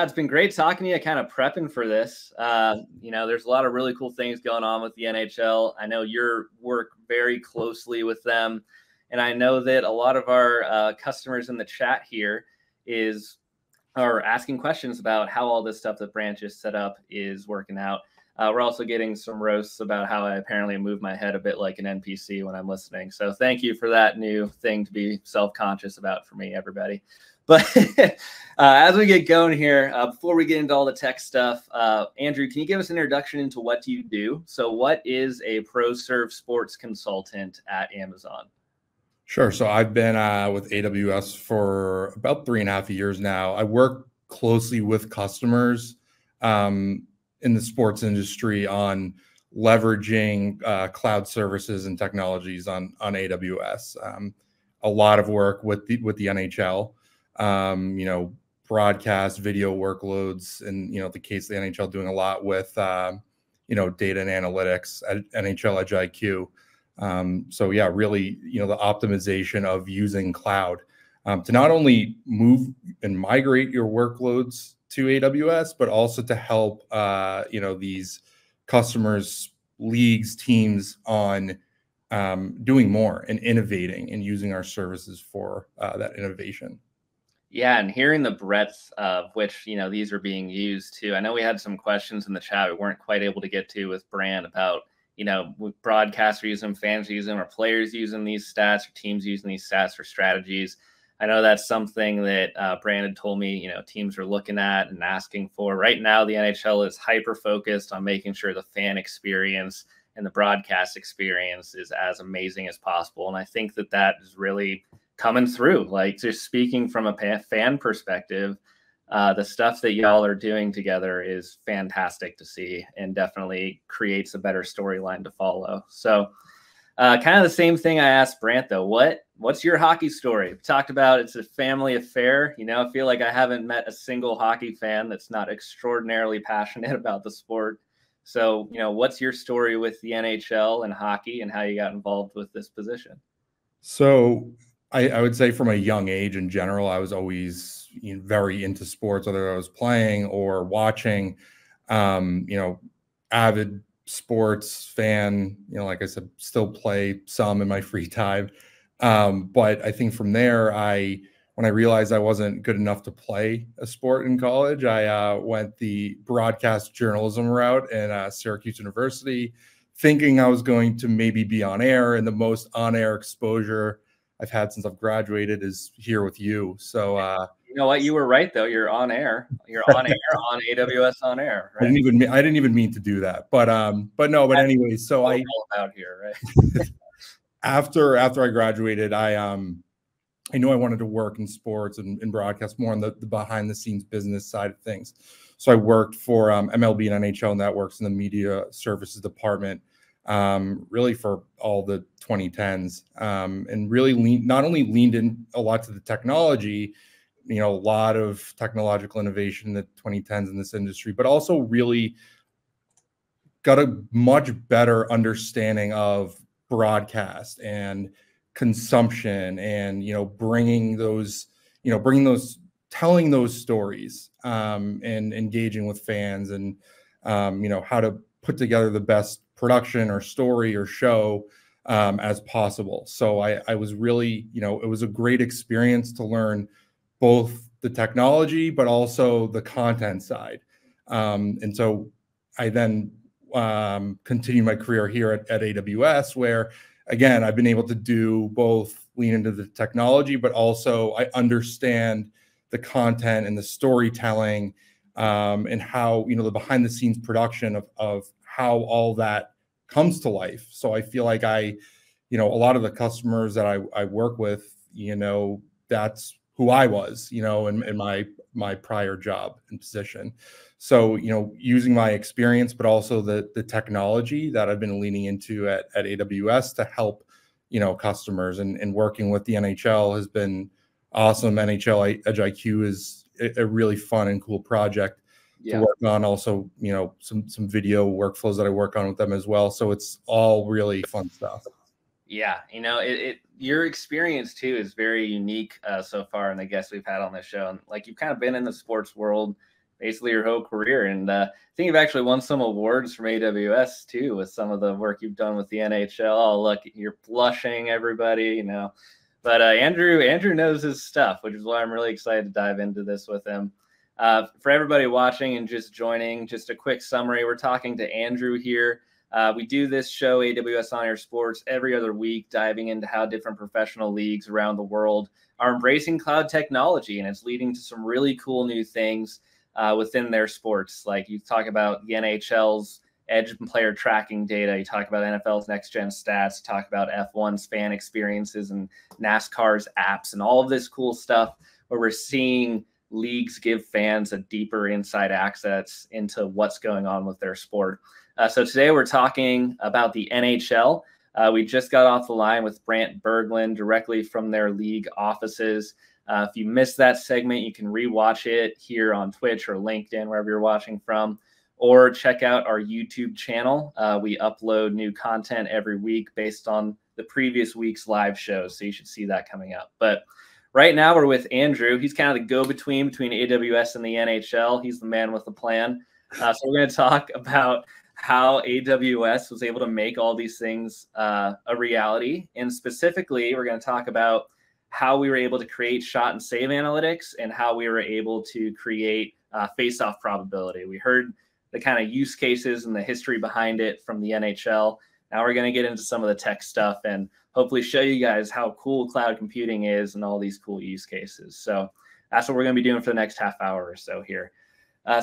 it's been great talking to you, kind of prepping for this. There's a lot of really cool things going on with the NHL. I know you work very closely with them, and I know that a lot of our customers in the chat here are asking questions about how all this stuff that Brant just set up is working out. We're also getting some roasts about how I apparently move my head a bit like an NPC when I'm listening. So thank you for that new thing to be self-conscious about for me, everybody. But as we get going here, before we get into all the tech stuff, Andrew, can you give us an introduction into what you do? So what is a ProServe sports consultant at Amazon? Sure. So I've been with AWS for about 3.5 years now. I work closely with customers in the sports industry on leveraging cloud services and technologies on AWS. A lot of work with the NHL, broadcast video workloads, and the case of the NHL doing a lot with data and analytics at NHL Edge IQ. So yeah, really the optimization of using cloud to not only move and migrate your workloads to AWS, but also to help these customers, leagues, teams on doing more and innovating and using our services for that innovation. Yeah, and hearing the breadth of which these are being used too. I know we had some questions in the chat we weren't quite able to get to with Brant about broadcasters using them, fans using them, or players using these stats, or teams using these stats for strategies. I know that's something that Brandon told me, teams are looking at and asking for. Right now, the NHL is hyper-focused on making sure the fan experience and the broadcast experience is as amazing as possible. And I think that is really coming through. Like, just speaking from a fan perspective, the stuff that y'all are doing together is fantastic to see and definitely creates a better storyline to follow. So kind of the same thing I asked Brant, though. What's your hockey story? We talked about it's a family affair. I feel like I haven't met a single hockey fan that's not extraordinarily passionate about the sport. So, what's your story with the NHL and hockey and how you got involved with this position? So I would say from a young age in general, I was always very into sports, whether I was playing or watching, avid sports fan, like I said, still play some in my free time. But I think from there, when I realized I wasn't good enough to play a sport in college, I went the broadcast journalism route at Syracuse University, thinking I was going to maybe be on air, and the most on-air exposure I've had since I've graduated is here with you. So you know what? You were right, though. You're on air. You're on air on AWS on air. Right? I didn't even mean to do that, but anyway. So all about here, right? After I graduated, I knew I wanted to work in sports and broadcast more on the behind the scenes business side of things. So I worked for MLB and NHL networks in the media services department. really for all the 2010s, and really not only leaned in a lot to the technology, a lot of technological innovation in the 2010s in this industry, but also really got a much better understanding of broadcast and consumption, and telling those stories, and engaging with fans, and how to put together the best production or story or show as possible. So I was really, it was a great experience to learn both the technology but also the content side. And so I then continue my career here at AWS, where again I've been able to do both, lean into the technology, but also I understand the content and the storytelling, and how the behind the scenes production of how all that comes to life. So I feel like a lot of the customers that I work with, that's who I was, in my prior job and position. So, using my experience, but also the technology that I've been leaning into at AWS to help, customers, and working with the NHL has been awesome. NHL Edge IQ is a really fun and cool project to work on. Also, some video workflows that I work on with them as well. So it's all really fun stuff. Yeah, your experience too is very unique so far, and the guests we've had on the show. And like, you've kind of been in the sports world basically your whole career, and I think you've actually won some awards from AWS too with some of the work you've done with the NHL. Oh, look, you're blushing, everybody, But Andrew knows his stuff, which is why I'm really excited to dive into this with him. For everybody watching and just joining, just a quick summary. We're talking to Andrew here. We do this show, AWS On Air Sports, every other week, diving into how different professional leagues around the world are embracing cloud technology, and it's leading to some really cool new things within their sports. Like, you talk about the NHL's edge and player tracking data, you talk about NFL's next gen stats, you talk about F1's fan experiences and NASCAR's apps and all of this cool stuff, where we're seeing leagues give fans a deeper inside access into what's going on with their sport. So today we're talking about the NHL. We just got off the line with Brant Berglund directly from their league offices. If you missed that segment, you can rewatch it here on Twitch or LinkedIn, wherever you're watching from, or check out our YouTube channel. We upload new content every week based on the previous week's live shows, so you should see that coming up. But right now we're with Andrew. He's kind of the go-between between AWS and the NHL. He's the man with the plan. So we're going to talk about how AWS was able to make all these things a reality. And specifically, we're going to talk about how we were able to create shot and save analytics, and how we were able to create face-off probability. We heard the kind of use cases and the history behind it from the NHL. Now we're going to get into some of the tech stuff and hopefully show you guys how cool cloud computing is and all these cool use cases. So that's what we're going to be doing for the next half hour or so here.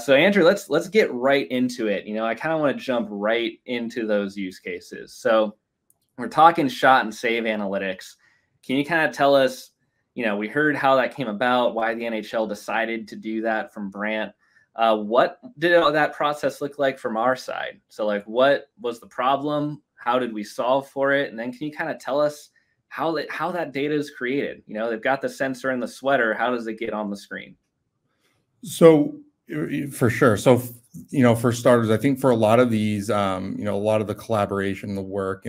So Andrew, let's get right into it. I kind of want to jump right into those use cases. So we're talking shot and save analytics. Can you kind of tell us, we heard how that came about, why the NHL decided to do that from Brant. What did that process look like from our side? So like, what was the problem? How did we solve for it? And then can you kind of tell us how that data is created? They've got the sensor in the sweater. How does it get on the screen? So for sure. So, for starters, I think for a lot of these, a lot of the collaboration, the work,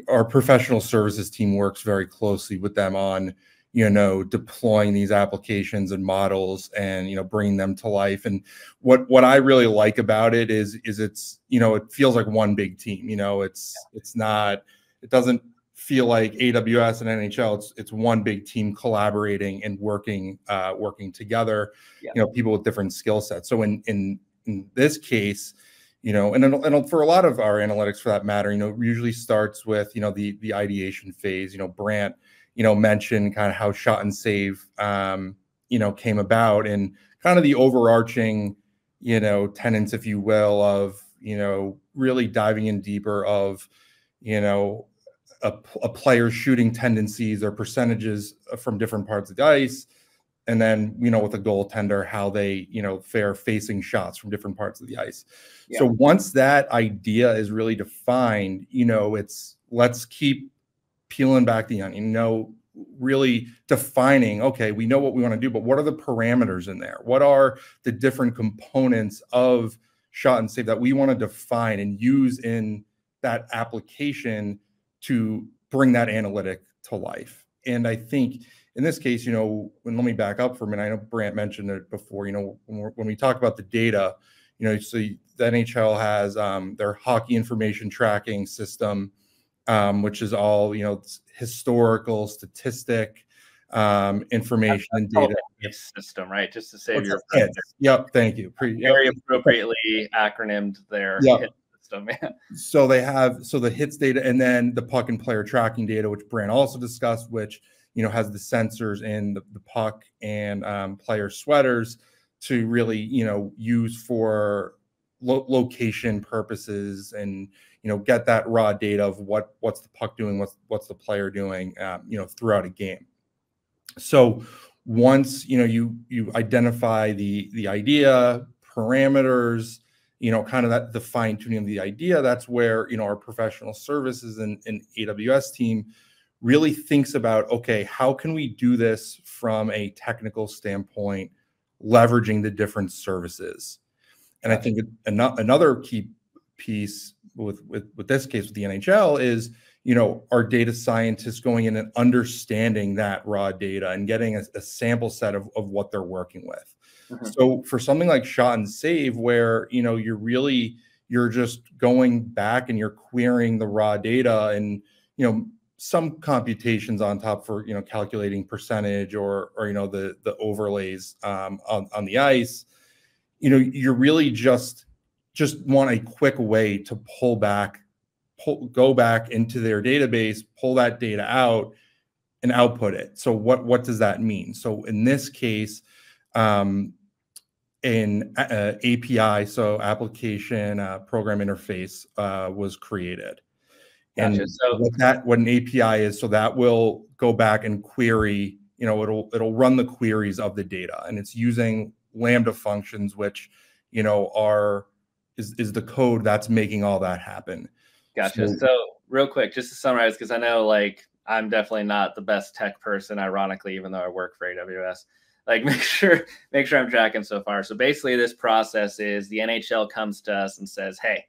our professional services team works very closely with them on, deploying these applications and models and, bringing them to life. And what I really like about it is it's, it feels like one big team. It's not, it doesn't feel like AWS and NHL. It's one big team collaborating and working together. Yeah. People with different skill sets. So in this case, and for a lot of our analytics, for that matter, usually starts with the ideation phase. Brant mentioned kind of how shot and save came about, and kind of the overarching tenets, if you will, of really diving in deeper of a player's shooting tendencies or percentages from different parts of the ice, and then, you know, with a goaltender, how they, you know, fare facing shots from different parts of the ice. Yeah. So once that idea is really defined, you know, let's keep peeling back the onion, you know, really defining, okay, we know what we want to do, but what are the parameters in there? What are the different components of shot and save that we want to define and use in that application to bring that analytic to life? And I think in this case, you know, let me back up for a minute. I know Brant mentioned it before, you know, when we talk about the data, you know, so the NHL has their hockey information tracking system, which is all, you know, historical, statistic information and data. HITS system, right? Just to save your Yep, thank you. Very appropriately acronymed there. Yep. System, So they have the HITS data, and then the puck and player tracking data, which Brant also discussed, which, you know, has the sensors in the puck and player sweaters to really, you know, use for location purposes, and, you know, get that raw data of what's the puck doing, what's the player doing, you know, throughout a game. So once, you know, you identify the idea, parameters, you know, kind of that the fine tuning of the idea, that's where, you know, our professional services and AWS team really thinks about, okay, how can we do this from a technical standpoint, leveraging the different services? And I think another key piece with this case with the NHL is, you know, our data scientists going in and understanding that raw data and getting a sample set of what they're working with. So for something like shot and save, where, you know, you're just going back and you're querying the raw data, and, you know, some computations on top for, you know, calculating percentage or you know, the overlays on the ice, you know, you're really just want a quick way to go back into their database, pull that data out and output it. So what does that mean? So in this case, an API, so application program interface, was created. Gotcha. And so what an API is, so that will go back and query, you know, it'll run the queries of the data, and it's using Lambda functions, which, you know, is the code that's making all that happen. Gotcha. So real quick, just to summarize, because I know, like, I'm definitely not the best tech person, ironically, even though I work for AWS. Like, make sure I'm tracking so far. So basically this process is the NHL comes to us and says, hey,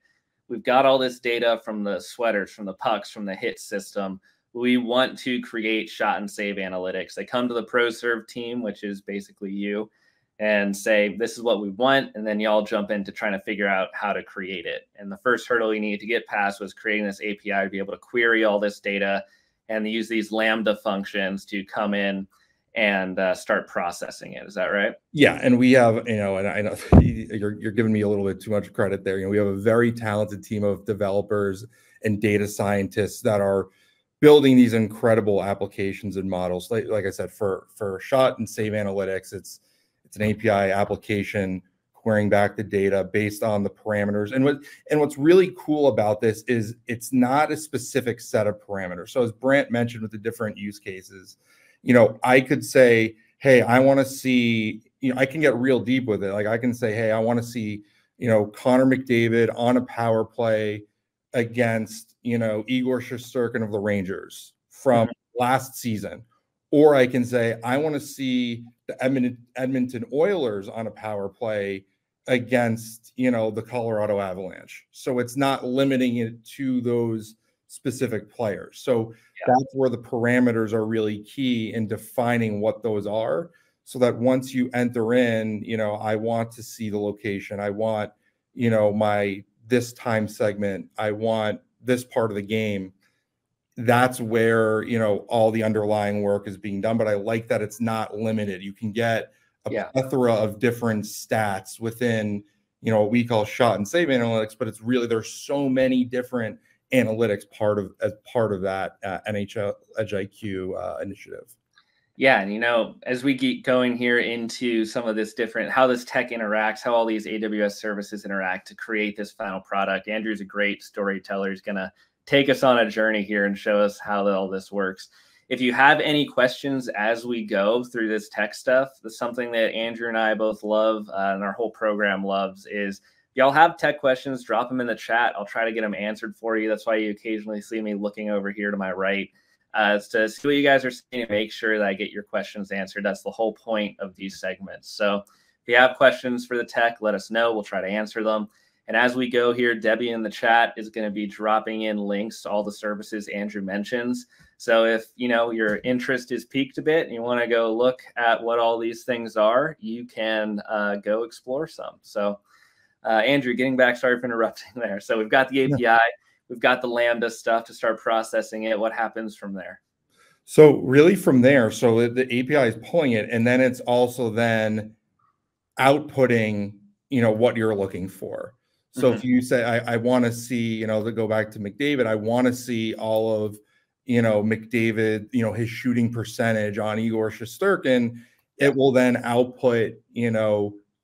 we've got all this data from the sweaters, from the pucks, from the HIT system. We want to create shot and save analytics. They come to the ProServe team, which is basically you, and say, this is what we want. And then y'all jump into trying to figure out how to create it. And the first hurdle you needed to get past was creating this API to be able to query all this data and use these Lambda functions to come in and start processing it. Is that right? Yeah. And we have, you know, and I know you're giving me a little bit too much credit there. You know, we have a very talented team of developers and data scientists that are building these incredible applications and models. Like I said, for shot and save analytics, it's an API application querying back the data based on the parameters. And what's really cool about this is it's not a specific set of parameters. So as Brant mentioned with the different use cases, you know, I could say, hey, I want to see, you know, I can get real deep with it. Like I can say, hey, I want to see, you know, Connor McDavid on a power play against, you know, Igor Shesterkin of the Rangers from last season. Or I can say, I want to see the Edmonton Oilers on a power play against, you know, the Colorado Avalanche. So it's not limiting it to those specific players. So that's where the parameters are really key in defining what those are, so that once you enter in, you know, I want to see the location, I want, you know, this time segment, I want this part of the game. That's where, you know, all the underlying work is being done. But I like that it's not limited. You can get a plethora of different stats within, you know, what we call shot and save analytics, but it's really, there's so many different analytics as part of that NHL Edge IQ initiative. Yeah, and, you know, as we keep going here into some of this different, how this tech interacts, how all these AWS services interact to create this final product, Andrew's a great storyteller. He's going to take us on a journey here and show us how all this works. if you have any questions as we go through this tech stuff, that's something that Andrew and I both love and our whole program loves is if y'all have tech questions, drop them in the chat. I'll try to get them answered for you. That's why you occasionally see me looking over here to my right to see what you guys are saying and make sure that I get your questions answered. That's the whole point of these segments. So if you have questions for the tech, let us know. We'll try to answer them. And as we go here, Debbie in the chat is going to be dropping in links to all the services Andrew mentions. So if, your interest is piqued a bit and you want to go look at what all these things are, you can go explore some. So Andrew, getting back, sorry for interrupting there. So we've got the API, we've got the Lambda stuff to start processing it. What happens from there? So really from there, so the API is pulling it, and then it's also then outputting, what you're looking for. So if you say, I want to see, to go back to McDavid, I want to see all of, McDavid, his shooting percentage on Igor Shesterkin, it will then output,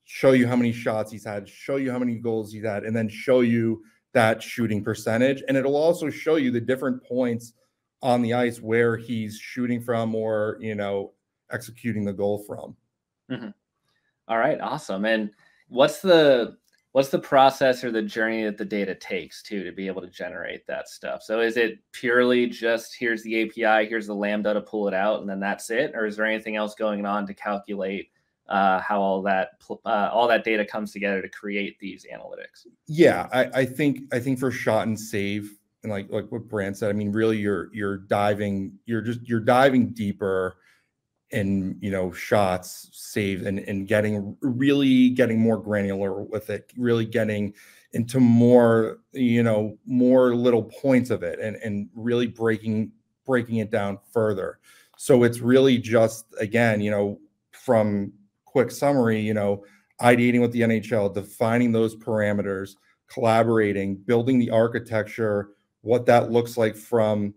show you how many shots he's had, show you how many goals he's had, and then show you that shooting percentage. And it'll also show you the different points on the ice where he's shooting from or, executing the goal from. All right, awesome. And what's the process or the journey that the data takes to be able to generate that stuff? So is it purely just here's the API, here's the Lambda to pull it out, and then that's it? Or is there anything else going on to calculate how all that data comes together to create these analytics? Yeah, I think for shot and save, and like what Brant said, I mean, really you're diving deeper in, shots, save, and getting more granular with it, really getting into more, more little points of it and really breaking it down further. So it's really just, again, from quick summary, ideating with the NHL, defining those parameters, collaborating, building the architecture, what that looks like from,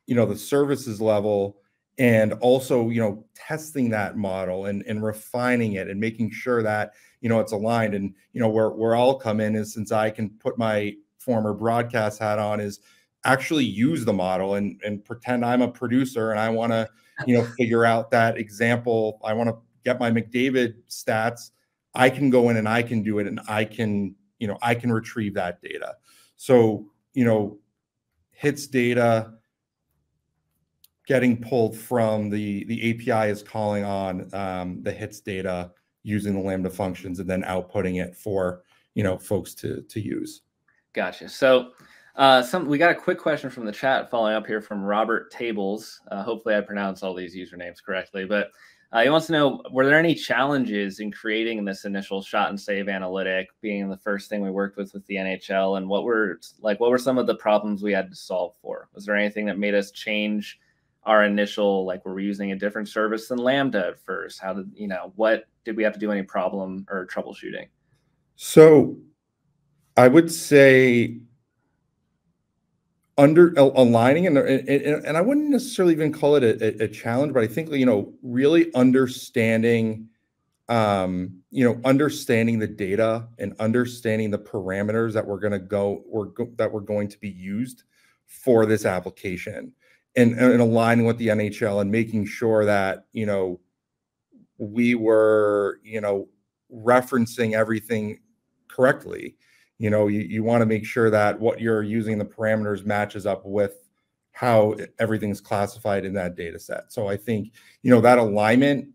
the services level, and also, testing that model and refining it and making sure that, it's aligned. And, where I'll come in is, since I can put my former broadcast hat on, is actually use the model and pretend I'm a producer and I want to, figure out that example. I want to get my McDavid stats. I can go in and I can do it, and I can retrieve that data. So, hits data getting pulled from the API is calling on the hits data using the Lambda functions and then outputting it for, folks to use. Gotcha. So we got a quick question from the chat following up here from Robert Tables. Hopefully I pronounced all these usernames correctly, but he wants to know, were there any challenges in creating this initial shot and save analytic, being the first thing we worked with the NHL, and what were some of the problems we had to solve for? Was there anything that made us change our initial, were we using a different service than Lambda at first? How did, what did we have to do, any problem or troubleshooting? So I would say aligning, and I wouldn't necessarily even call it a challenge, but I think, really understanding, understanding the data and understanding the parameters that we're going to be used for this application, and aligning with the NHL and making sure that, we were, referencing everything correctly. You want to make sure that what you're using, the parameters, matches up with how everything's classified in that data set. So I think, that alignment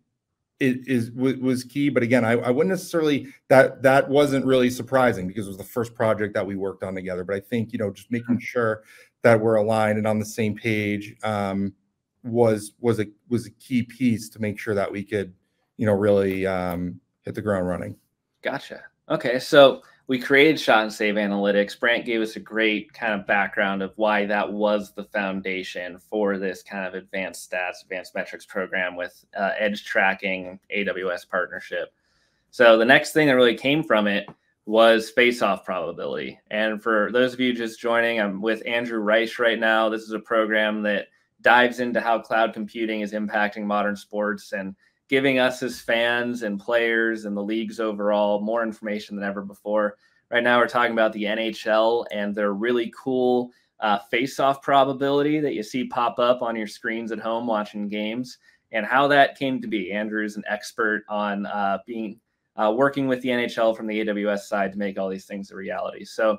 was key. But again, I wouldn't necessarily, that wasn't really surprising because it was the first project that we worked on together. But I think, just making sure that we're aligned and on the same page was a key piece to make sure that we could, really hit the ground running. Gotcha. Okay, so we created shot and save analytics. Brant gave us a great kind of background of why that was the foundation for this kind of advanced stats, advanced metrics program with edge tracking, AWS partnership. So the next thing that really came from it was face-off probability. And for those of you just joining, I'm with Andrew Reich right now. This is a program that dives into how cloud computing is impacting modern sports and giving us as fans and players and the leagues overall more information than ever before. Right now, we're talking about the NHL and their really cool face-off probability that you see pop up on your screens at home watching games, and how that came to be. Andrew is an expert on working with the NHL from the AWS side to make all these things a reality. So,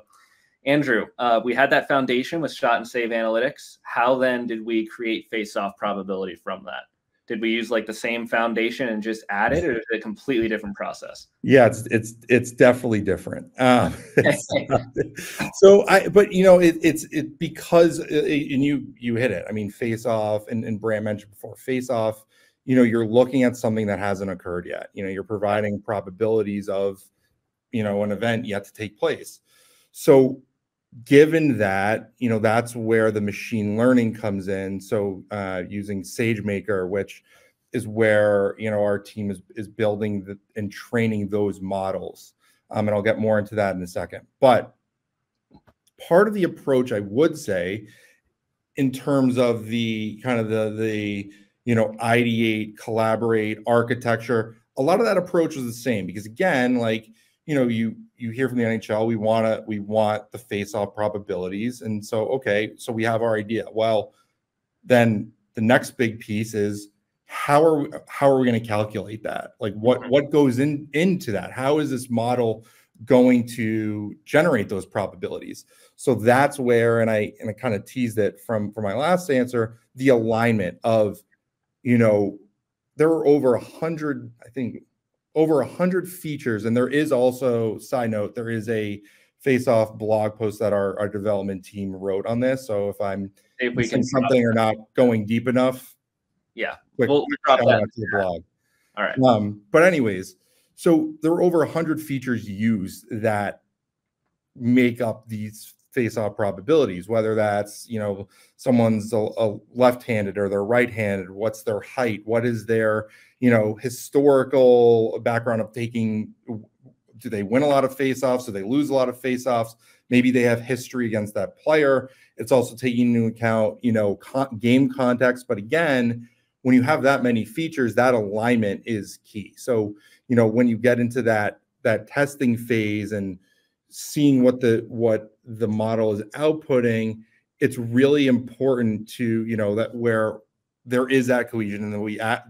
Andrew, we had that foundation with shot and save analytics. How then did we create face-off probability from that? Did we use like the same foundation and just add it, or is it a completely different process? Yeah, it's definitely different. But you know, it's because and you hit it. I mean, face off, and Brant mentioned before, face off. You know, you're looking at something that hasn't occurred yet. You know, you're providing probabilities of, you know, an event yet to take place. So, given that, you know, that's where the machine learning comes in. So using SageMaker, which is where, you know, our team is building and training those models. And I'll get more into that in a second. But part of the approach, I would say, in terms of the kind of the you know, ideate, collaborate, architecture, a lot of that approach was the same, because again, like, you know, you hear from the NHL, we want the face-off probabilities. And so, okay, so we have our idea. Well, then the next big piece is how are we going to calculate that? Like what goes into that? How is this model going to generate those probabilities? So that's where, and I kind of teased it from my last answer, the alignment of, you know, there are over 100, I think, over 100 features. And there is also, side note, there is a face-off blog post that our development team wrote on this. So if I'm missing something or not going deep enough, yeah, we'll drop that to the blog. All right. But anyways, so there are over 100 features used that make up these face-off probabilities, whether that's, you know, someone's a left-handed or they're right-handed, what's their height, what is their, you know, historical background of taking, do they win a lot of face-offs, do they lose a lot of face-offs, maybe they have history against that player. It's also taking into account, you know, game context. But again, when you have that many features, that alignment is key. So, you know, when you get into that testing phase and seeing what the model is outputting, it's really important to, you know, that where there is that cohesion and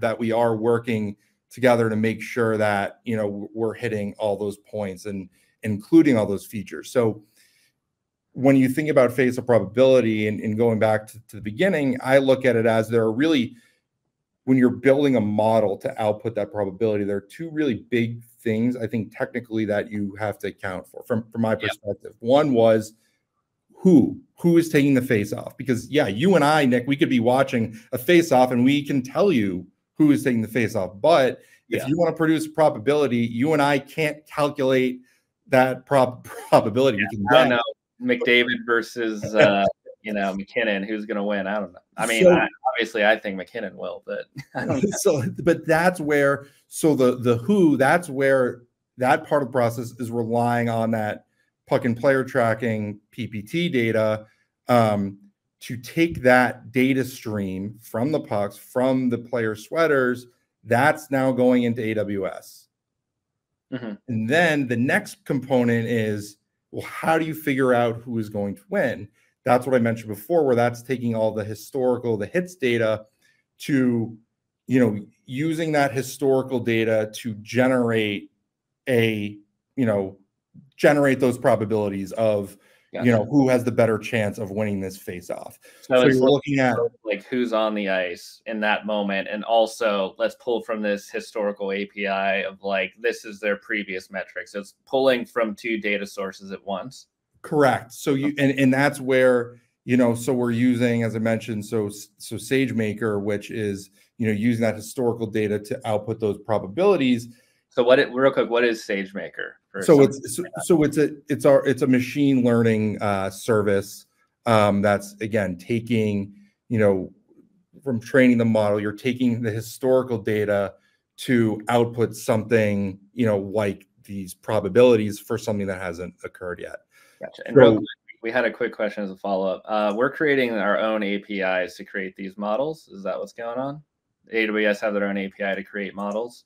that we are working together to make sure that, you know, we're hitting all those points and including all those features. So when you think about face-off probability and going back to the beginning, I look at it as there are really, when you're building a model to output that probability, there are two really big things, I think, technically, that you have to account for from my perspective. Yep. One was who is taking the face-off, because yeah, you and I, Nick, we could be watching a face-off and we can tell you who is taking the face-off. But if you want to produce probability, you and I can't calculate that probability. Yeah, we can, I don't know, McDavid versus you know, McKinnon, who's going to win? I don't know. I mean, obviously, I think McKinnon will, but I don't know. So, but that's where, so the who, that's where that part of the process is relying on that puck and player tracking PPT data to take that data stream from the pucks, from the player sweaters. That's now going into AWS. Mm-hmm. And then the next component is, well, how do you figure out who is going to win? That's what I mentioned before, where that's taking all the historical, the hits data to, you know, using that historical data to generate generate those probabilities of, you know, who has the better chance of winning this face-off. So you're looking at like who's on the ice in that moment. And also let's pull from this historical API of like, this is their previous metrics. So it's pulling from two data sources at once. Correct. So you, and that's where, you know, so we're using, as I mentioned, so SageMaker, which is, you know, using that historical data to output those probabilities. So real quick, what is SageMaker? So it's a machine learning service that's, again, taking, you know, from training the model, you're taking the historical data to output something, you know, like these probabilities for something that hasn't occurred yet. Gotcha. And real quick, we had a quick question as a follow-up. We're creating our own APIs to create these models. Is that what's going on? AWS have their own API to create models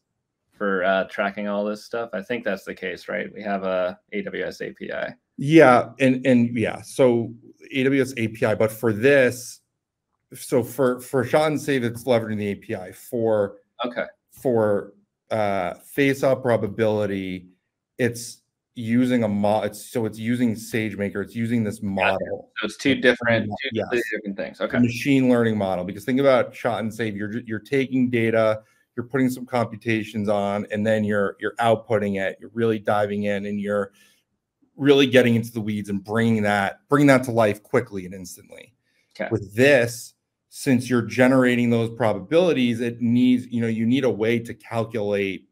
for tracking all this stuff. I think that's the case, right? We have a AWS API. Yeah, and yeah, so AWS API, but for this, so for shot and save, it's leveraging the API. For face-off probability, it's using a model. It's using SageMaker. It's using this model. So it's two different things. Okay. A machine learning model. Because think about shot and save. You're taking data, you're putting some computations on, and then you're outputting it. You're really diving in, and you're really getting into the weeds and bringing that to life quickly and instantly. Okay. With this, since you're generating those probabilities, it needs, you need a way to calculate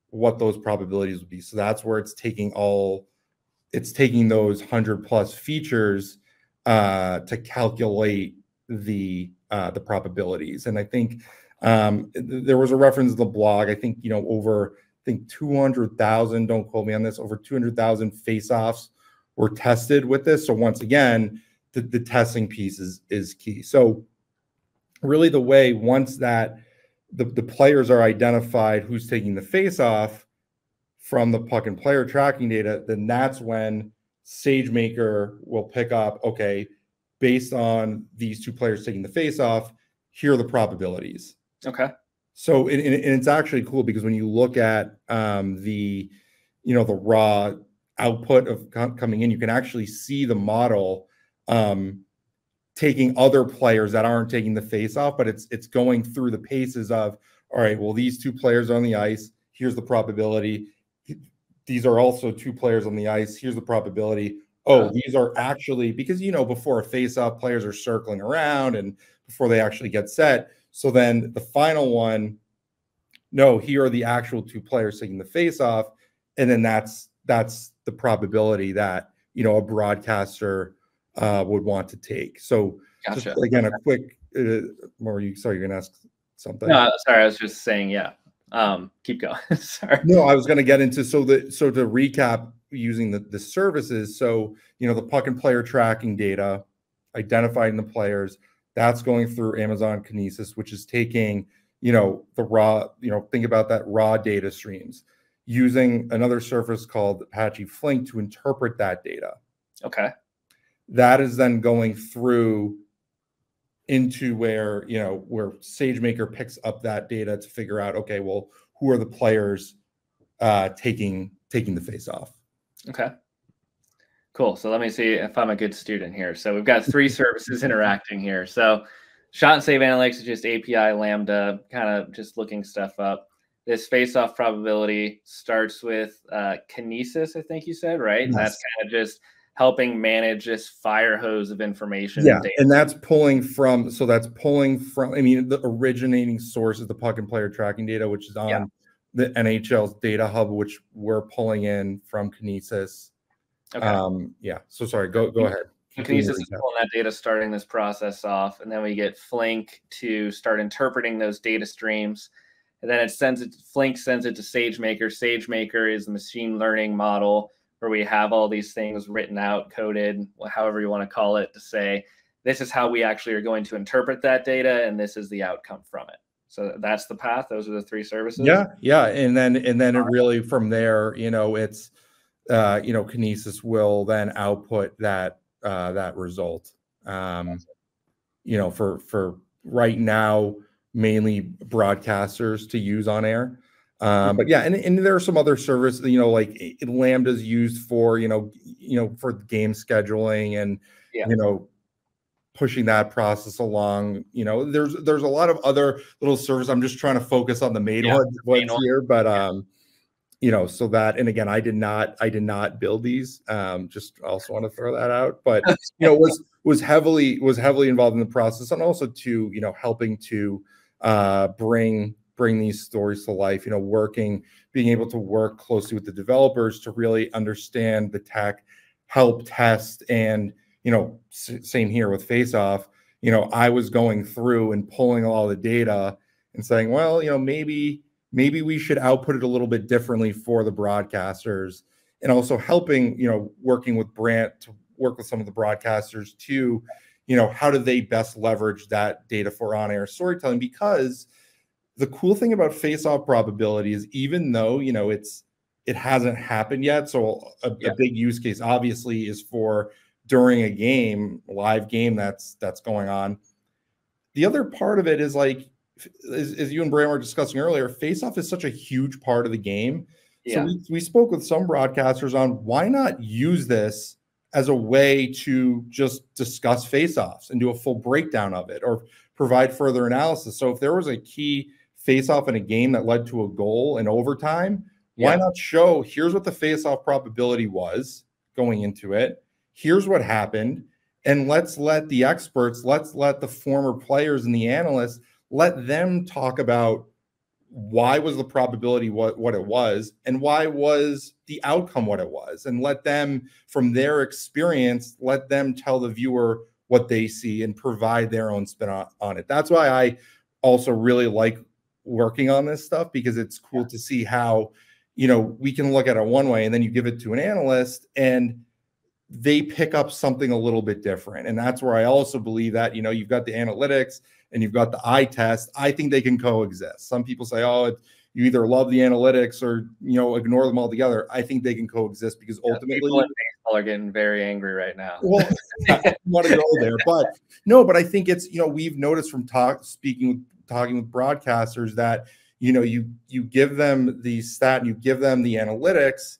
what those probabilities would be. So that's where it's taking those 100+ features to calculate the probabilities. And I think there was a reference to the blog. I think over 200,000, don't quote me on this, over 200,000 face-offs were tested with this. So once again, the testing piece is key. So really the way, once that the players are identified who's taking the face-off from the puck and player tracking data, then that's when SageMaker will pick up, okay, based on these two players taking the face-off, here are the probabilities. Okay. So and it's actually cool because when you look at the raw output of coming in, you can actually see the model taking other players that aren't taking the face off, but it's going through the paces of, all right, well, these two players are on the ice. Here's the probability. These are also two players on the ice. Here's the probability. Oh, these are actually, because before a face off, players are circling around and before they actually get set. So then the final one, no, here are the actual two players taking the face off. And then that's the probability that, a broadcaster would want to take. So gotcha. Just, again, a quick, sorry, you're going to ask something. No, sorry. I was just saying, yeah. Keep going. Sorry. No, I was going to get into, so to recap using the services. So, the puck and player tracking data, identifying the players, that's going through Amazon Kinesis, which is taking, the raw, think about that raw data streams, using another service called Apache Flink to interpret that data. Okay. That is then going through into where SageMaker picks up that data to figure out, okay, well, who are the players taking the face off. Okay. Cool. So let me see if I'm a good student here. So we've got three services interacting here. So shot and save analytics is just API Lambda, kind of just looking stuff up. This face-off probability starts with Kinesis, I think you said, right? Yes. That's kind of just helping manage this fire hose of information. Yeah, and that's pulling from, I mean, the originating source is the puck and player tracking data, which is on the NHL's data hub, which we're pulling in from Kinesis. Okay. Yeah, so sorry, go ahead. Kinesis is pulling that data, starting this process off, and then we get Flink to start interpreting those data streams. And then Flink sends it to SageMaker. SageMaker is the machine learning model where we have all these things written out, coded, however you want to call it, to say, this is how we actually are going to interpret that data, and this is the outcome from it. So that's the path. Those are the three services. Yeah. And then it really, from there, it's, Kinesis will then output that result. For right now, mainly broadcasters to use on air. But yeah, and there are some other services, like Lambda's used for, for game scheduling and, pushing that process along. There's a lot of other little services. I'm just trying to focus on the main ones here, but, so that, and again, I did not build these, just also want to throw that out, but, was heavily involved in the process, and also to, helping to, bring these stories to life, being able to work closely with the developers to really understand the tech, help test. And, same here with Face Off, I was going through and pulling all the data and saying, well, maybe we should output it a little bit differently for the broadcasters, and also helping, working with Brant to work with some of the broadcasters to, how do they best leverage that data for on-air storytelling? Because the cool thing about face-off probability is, even though, it hasn't happened yet. So a big use case obviously is for during a game, live game that's going on. The other part of it is like, as you and Bram were discussing earlier, face-off is such a huge part of the game. So we spoke with some broadcasters on why not use this as a way to just discuss face-offs and do a full breakdown of it or provide further analysis. So if there was a key face-off in a game that led to a goal in overtime, why not show, here's what the face-off probability was going into it, here's what happened, and let's let the experts, let's let the former players and the analysts, let them talk about why was the probability what it was, and why was the outcome what it was, and let them, from their experience, let them tell the viewer what they see and provide their own spin on it. That's why I also really like working on this stuff, because it's cool to see how, you know, we can look at it one way and then you give it to an analyst and they pick up something a little bit different. And that's where I also believe that, you know, you've got the analytics and you've got the eye test. I think they can coexist. Some people say, oh, you either love the analytics or, you know, ignore them altogether. I think they can coexist, because ultimately people in baseball are getting very angry right now. Well, I don't want to go there, but no, but I think it's, you know, we've noticed from talking with broadcasters that, you know, you give them the stat and you give them the analytics,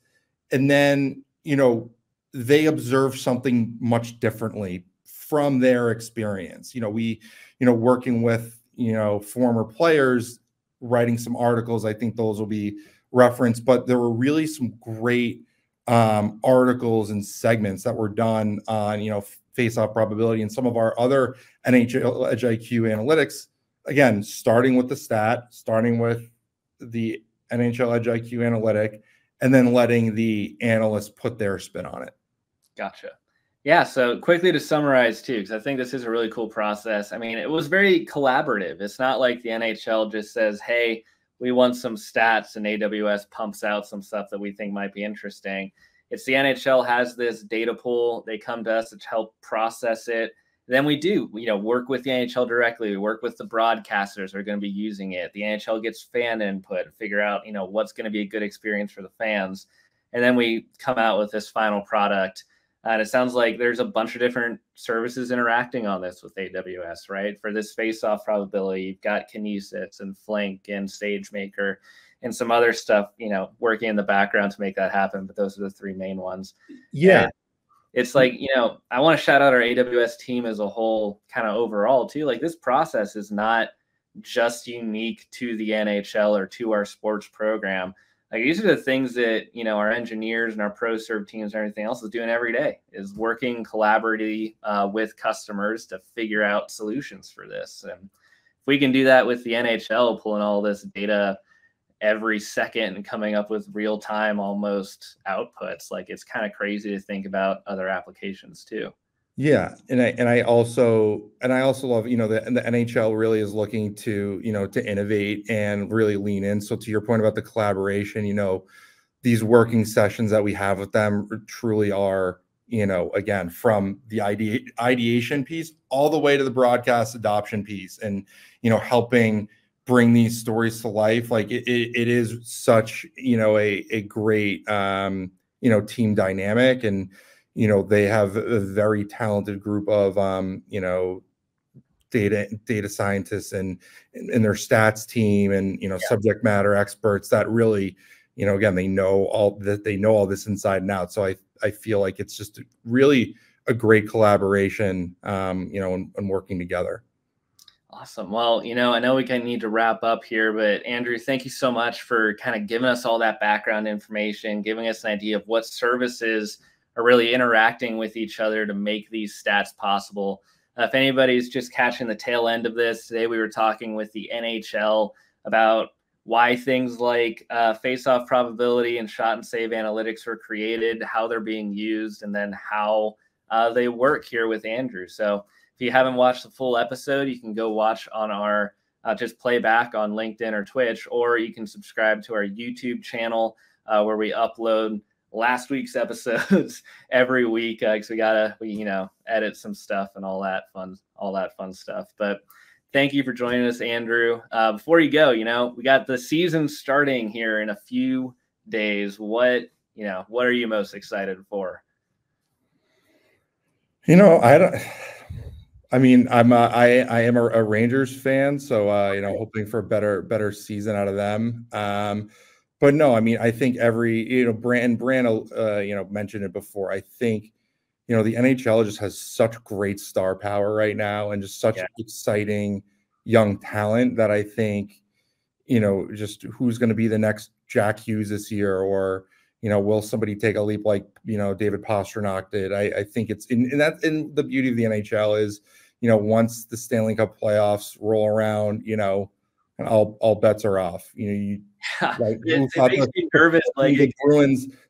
and then, you know, they observe something much differently from their experience. You know, working with, you know, former players, writing some articles, I think those will be referenced, but there were really some great articles and segments that were done on, you know, face-off probability and some of our other NHL Edge IQ analytics. Again, starting with the stat, starting with the NHL Edge IQ analytic, and then letting the analysts put their spin on it. Gotcha. Yeah. So quickly to summarize too, because I think this is a really cool process. I mean, it was very collaborative. It's not like the NHL just says, hey, we want some stats, and AWS pumps out some stuff that we think might be interesting. It's the NHL has this data pool. They come to us to help process it. Then we do, you know, work with the NHL directly. We work with the broadcasters who are going to be using it. The NHL gets fan input, figure out, you know, what's going to be a good experience for the fans. And then we come out with this final product. And it sounds like there's a bunch of different services interacting on this with AWS, right? For this face-off probability, you've got Kinesis and Flink and SageMaker and some other stuff, you know, working in the background to make that happen. But those are the three main ones. Yeah. And it's like, you know, I want to shout out our AWS team as a whole, kind of overall too. Like, this process is not just unique to the NHL or to our sports program. Like, these are the things that, you know, our engineers and our pro serve teams and everything else is doing every day, is working collaboratively with customers to figure out solutions for this. And if we can do that with the NHL, pulling all this data every second and coming up with real time almost outputs, like, it's kind of crazy to think about other applications too. Yeah, and I also love, you know, the NHL really is looking to, you know, to innovate and really lean in. So to your point about the collaboration, you know, these working sessions that we have with them truly are, you know, again, from the ideation piece all the way to the broadcast adoption piece, and, you know, helping bring these stories to life. Like, it is such, you know, a great you know, team dynamic. And you know, they have a very talented group of, you know, data scientists and their stats team, and, you know, subject matter experts that really, you know, again, they know all this inside and out. So I feel like it's just really a great collaboration, you know, and working together. Awesome. Well, you know, I know we kind of need to wrap up here, but Andrew, thank you so much for kind of giving us all that background information, giving us an idea of what services are really interacting with each other to make these stats possible. If anybody's just catching the tail end of this, today we were talking with the NHL about why things like face-off probability and shot and save analytics were created, how they're being used, and then how they work here with Andrew. So if you haven't watched the full episode, you can go watch on our just playback on LinkedIn or Twitch, or you can subscribe to our YouTube channel where we upload last week's episodes every week, because we you know, edit some stuff and all that fun stuff. But thank you for joining us, Andrew. Before you go, you know, we got the season starting here in a few days, what are you most excited for? I mean, I am a Rangers fan, so hoping for a better season out of them. But no, I mean, I think Brand mentioned it before. I think the NHL just has such great star power right now, and just such exciting young talent that I think just who's going to be the next Jack Hughes this year, or will somebody take a leap like David Pastrnak did? I think it's in the beauty of the NHL is once the Stanley Cup playoffs roll around, and all bets are off. It makes me nervous. Like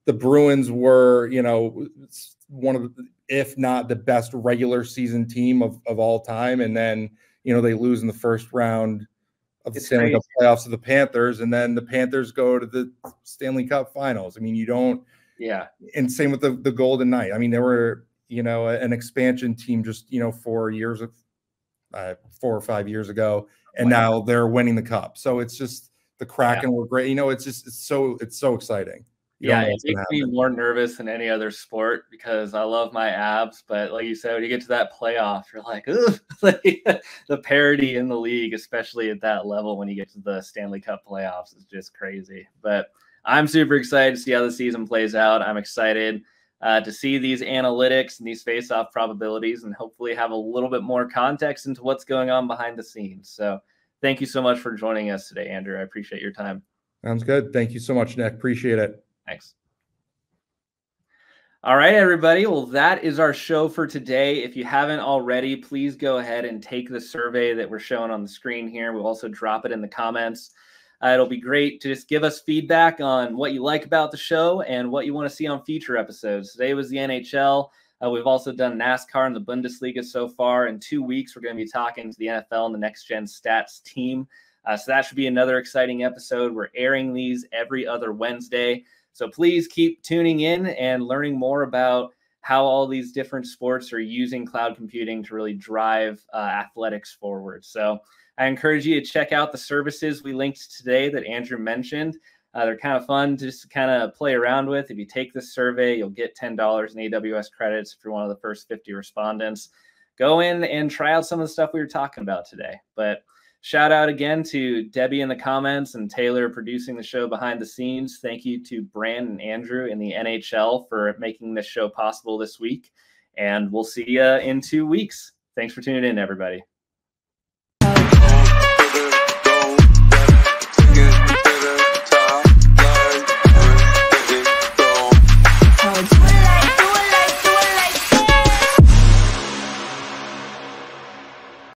the Bruins were one of the, if not the best regular season team of all time, and then they lose in the first round of the Stanley Cup playoffs to the Panthers, and then the Panthers go to the Stanley Cup finals. I mean, you don't. Yeah. And same with the Golden Knight. I mean, they were an expansion team just 4 or 5 years ago, and now they're winning the cup. So it's just the Kraken were great. It's so exciting. It makes me more nervous than any other sport because I love my abs. But like you said, when you get to that playoff, you're like, ugh, the parity in the league, especially at that level when you get to the Stanley Cup playoffs, is just crazy. But I'm super excited to see how the season plays out. I'm excited to see these analytics and these face-off probabilities and hopefully have a little bit more context into what's going on behind the scenes. So thank you so much for joining us today, Andrew. I appreciate your time. Sounds good. Thank you so much, Nick. Appreciate it. Thanks. All right, everybody. Well, that is our show for today. If you haven't already, please go ahead and take the survey that we're showing on the screen here. We'll also drop it in the comments. It'll be great to just give us feedback on what you like about the show and what you want to see on future episodes. Today was the NHL. We've also done NASCAR and the Bundesliga so far. In 2 weeks, we're going to be talking to the NFL and the Next Gen Stats team. So that should be another exciting episode. We're airing these every other Wednesday. So please keep tuning in and learning more about how all these different sports are using cloud computing to really drive athletics forward. So I encourage you to check out the services we linked today that Andrew mentioned. They're kind of fun to just kind of play around with. If you take this survey, you'll get $10 in AWS credits if you're one of the first 50 respondents. Go in and try out some of the stuff we were talking about today. But shout out again to Debbie in the comments and Taylor producing the show behind the scenes. Thank you to Brand and Andrew in the NHL for making this show possible this week. And we'll see you in 2 weeks. Thanks for tuning in, everybody.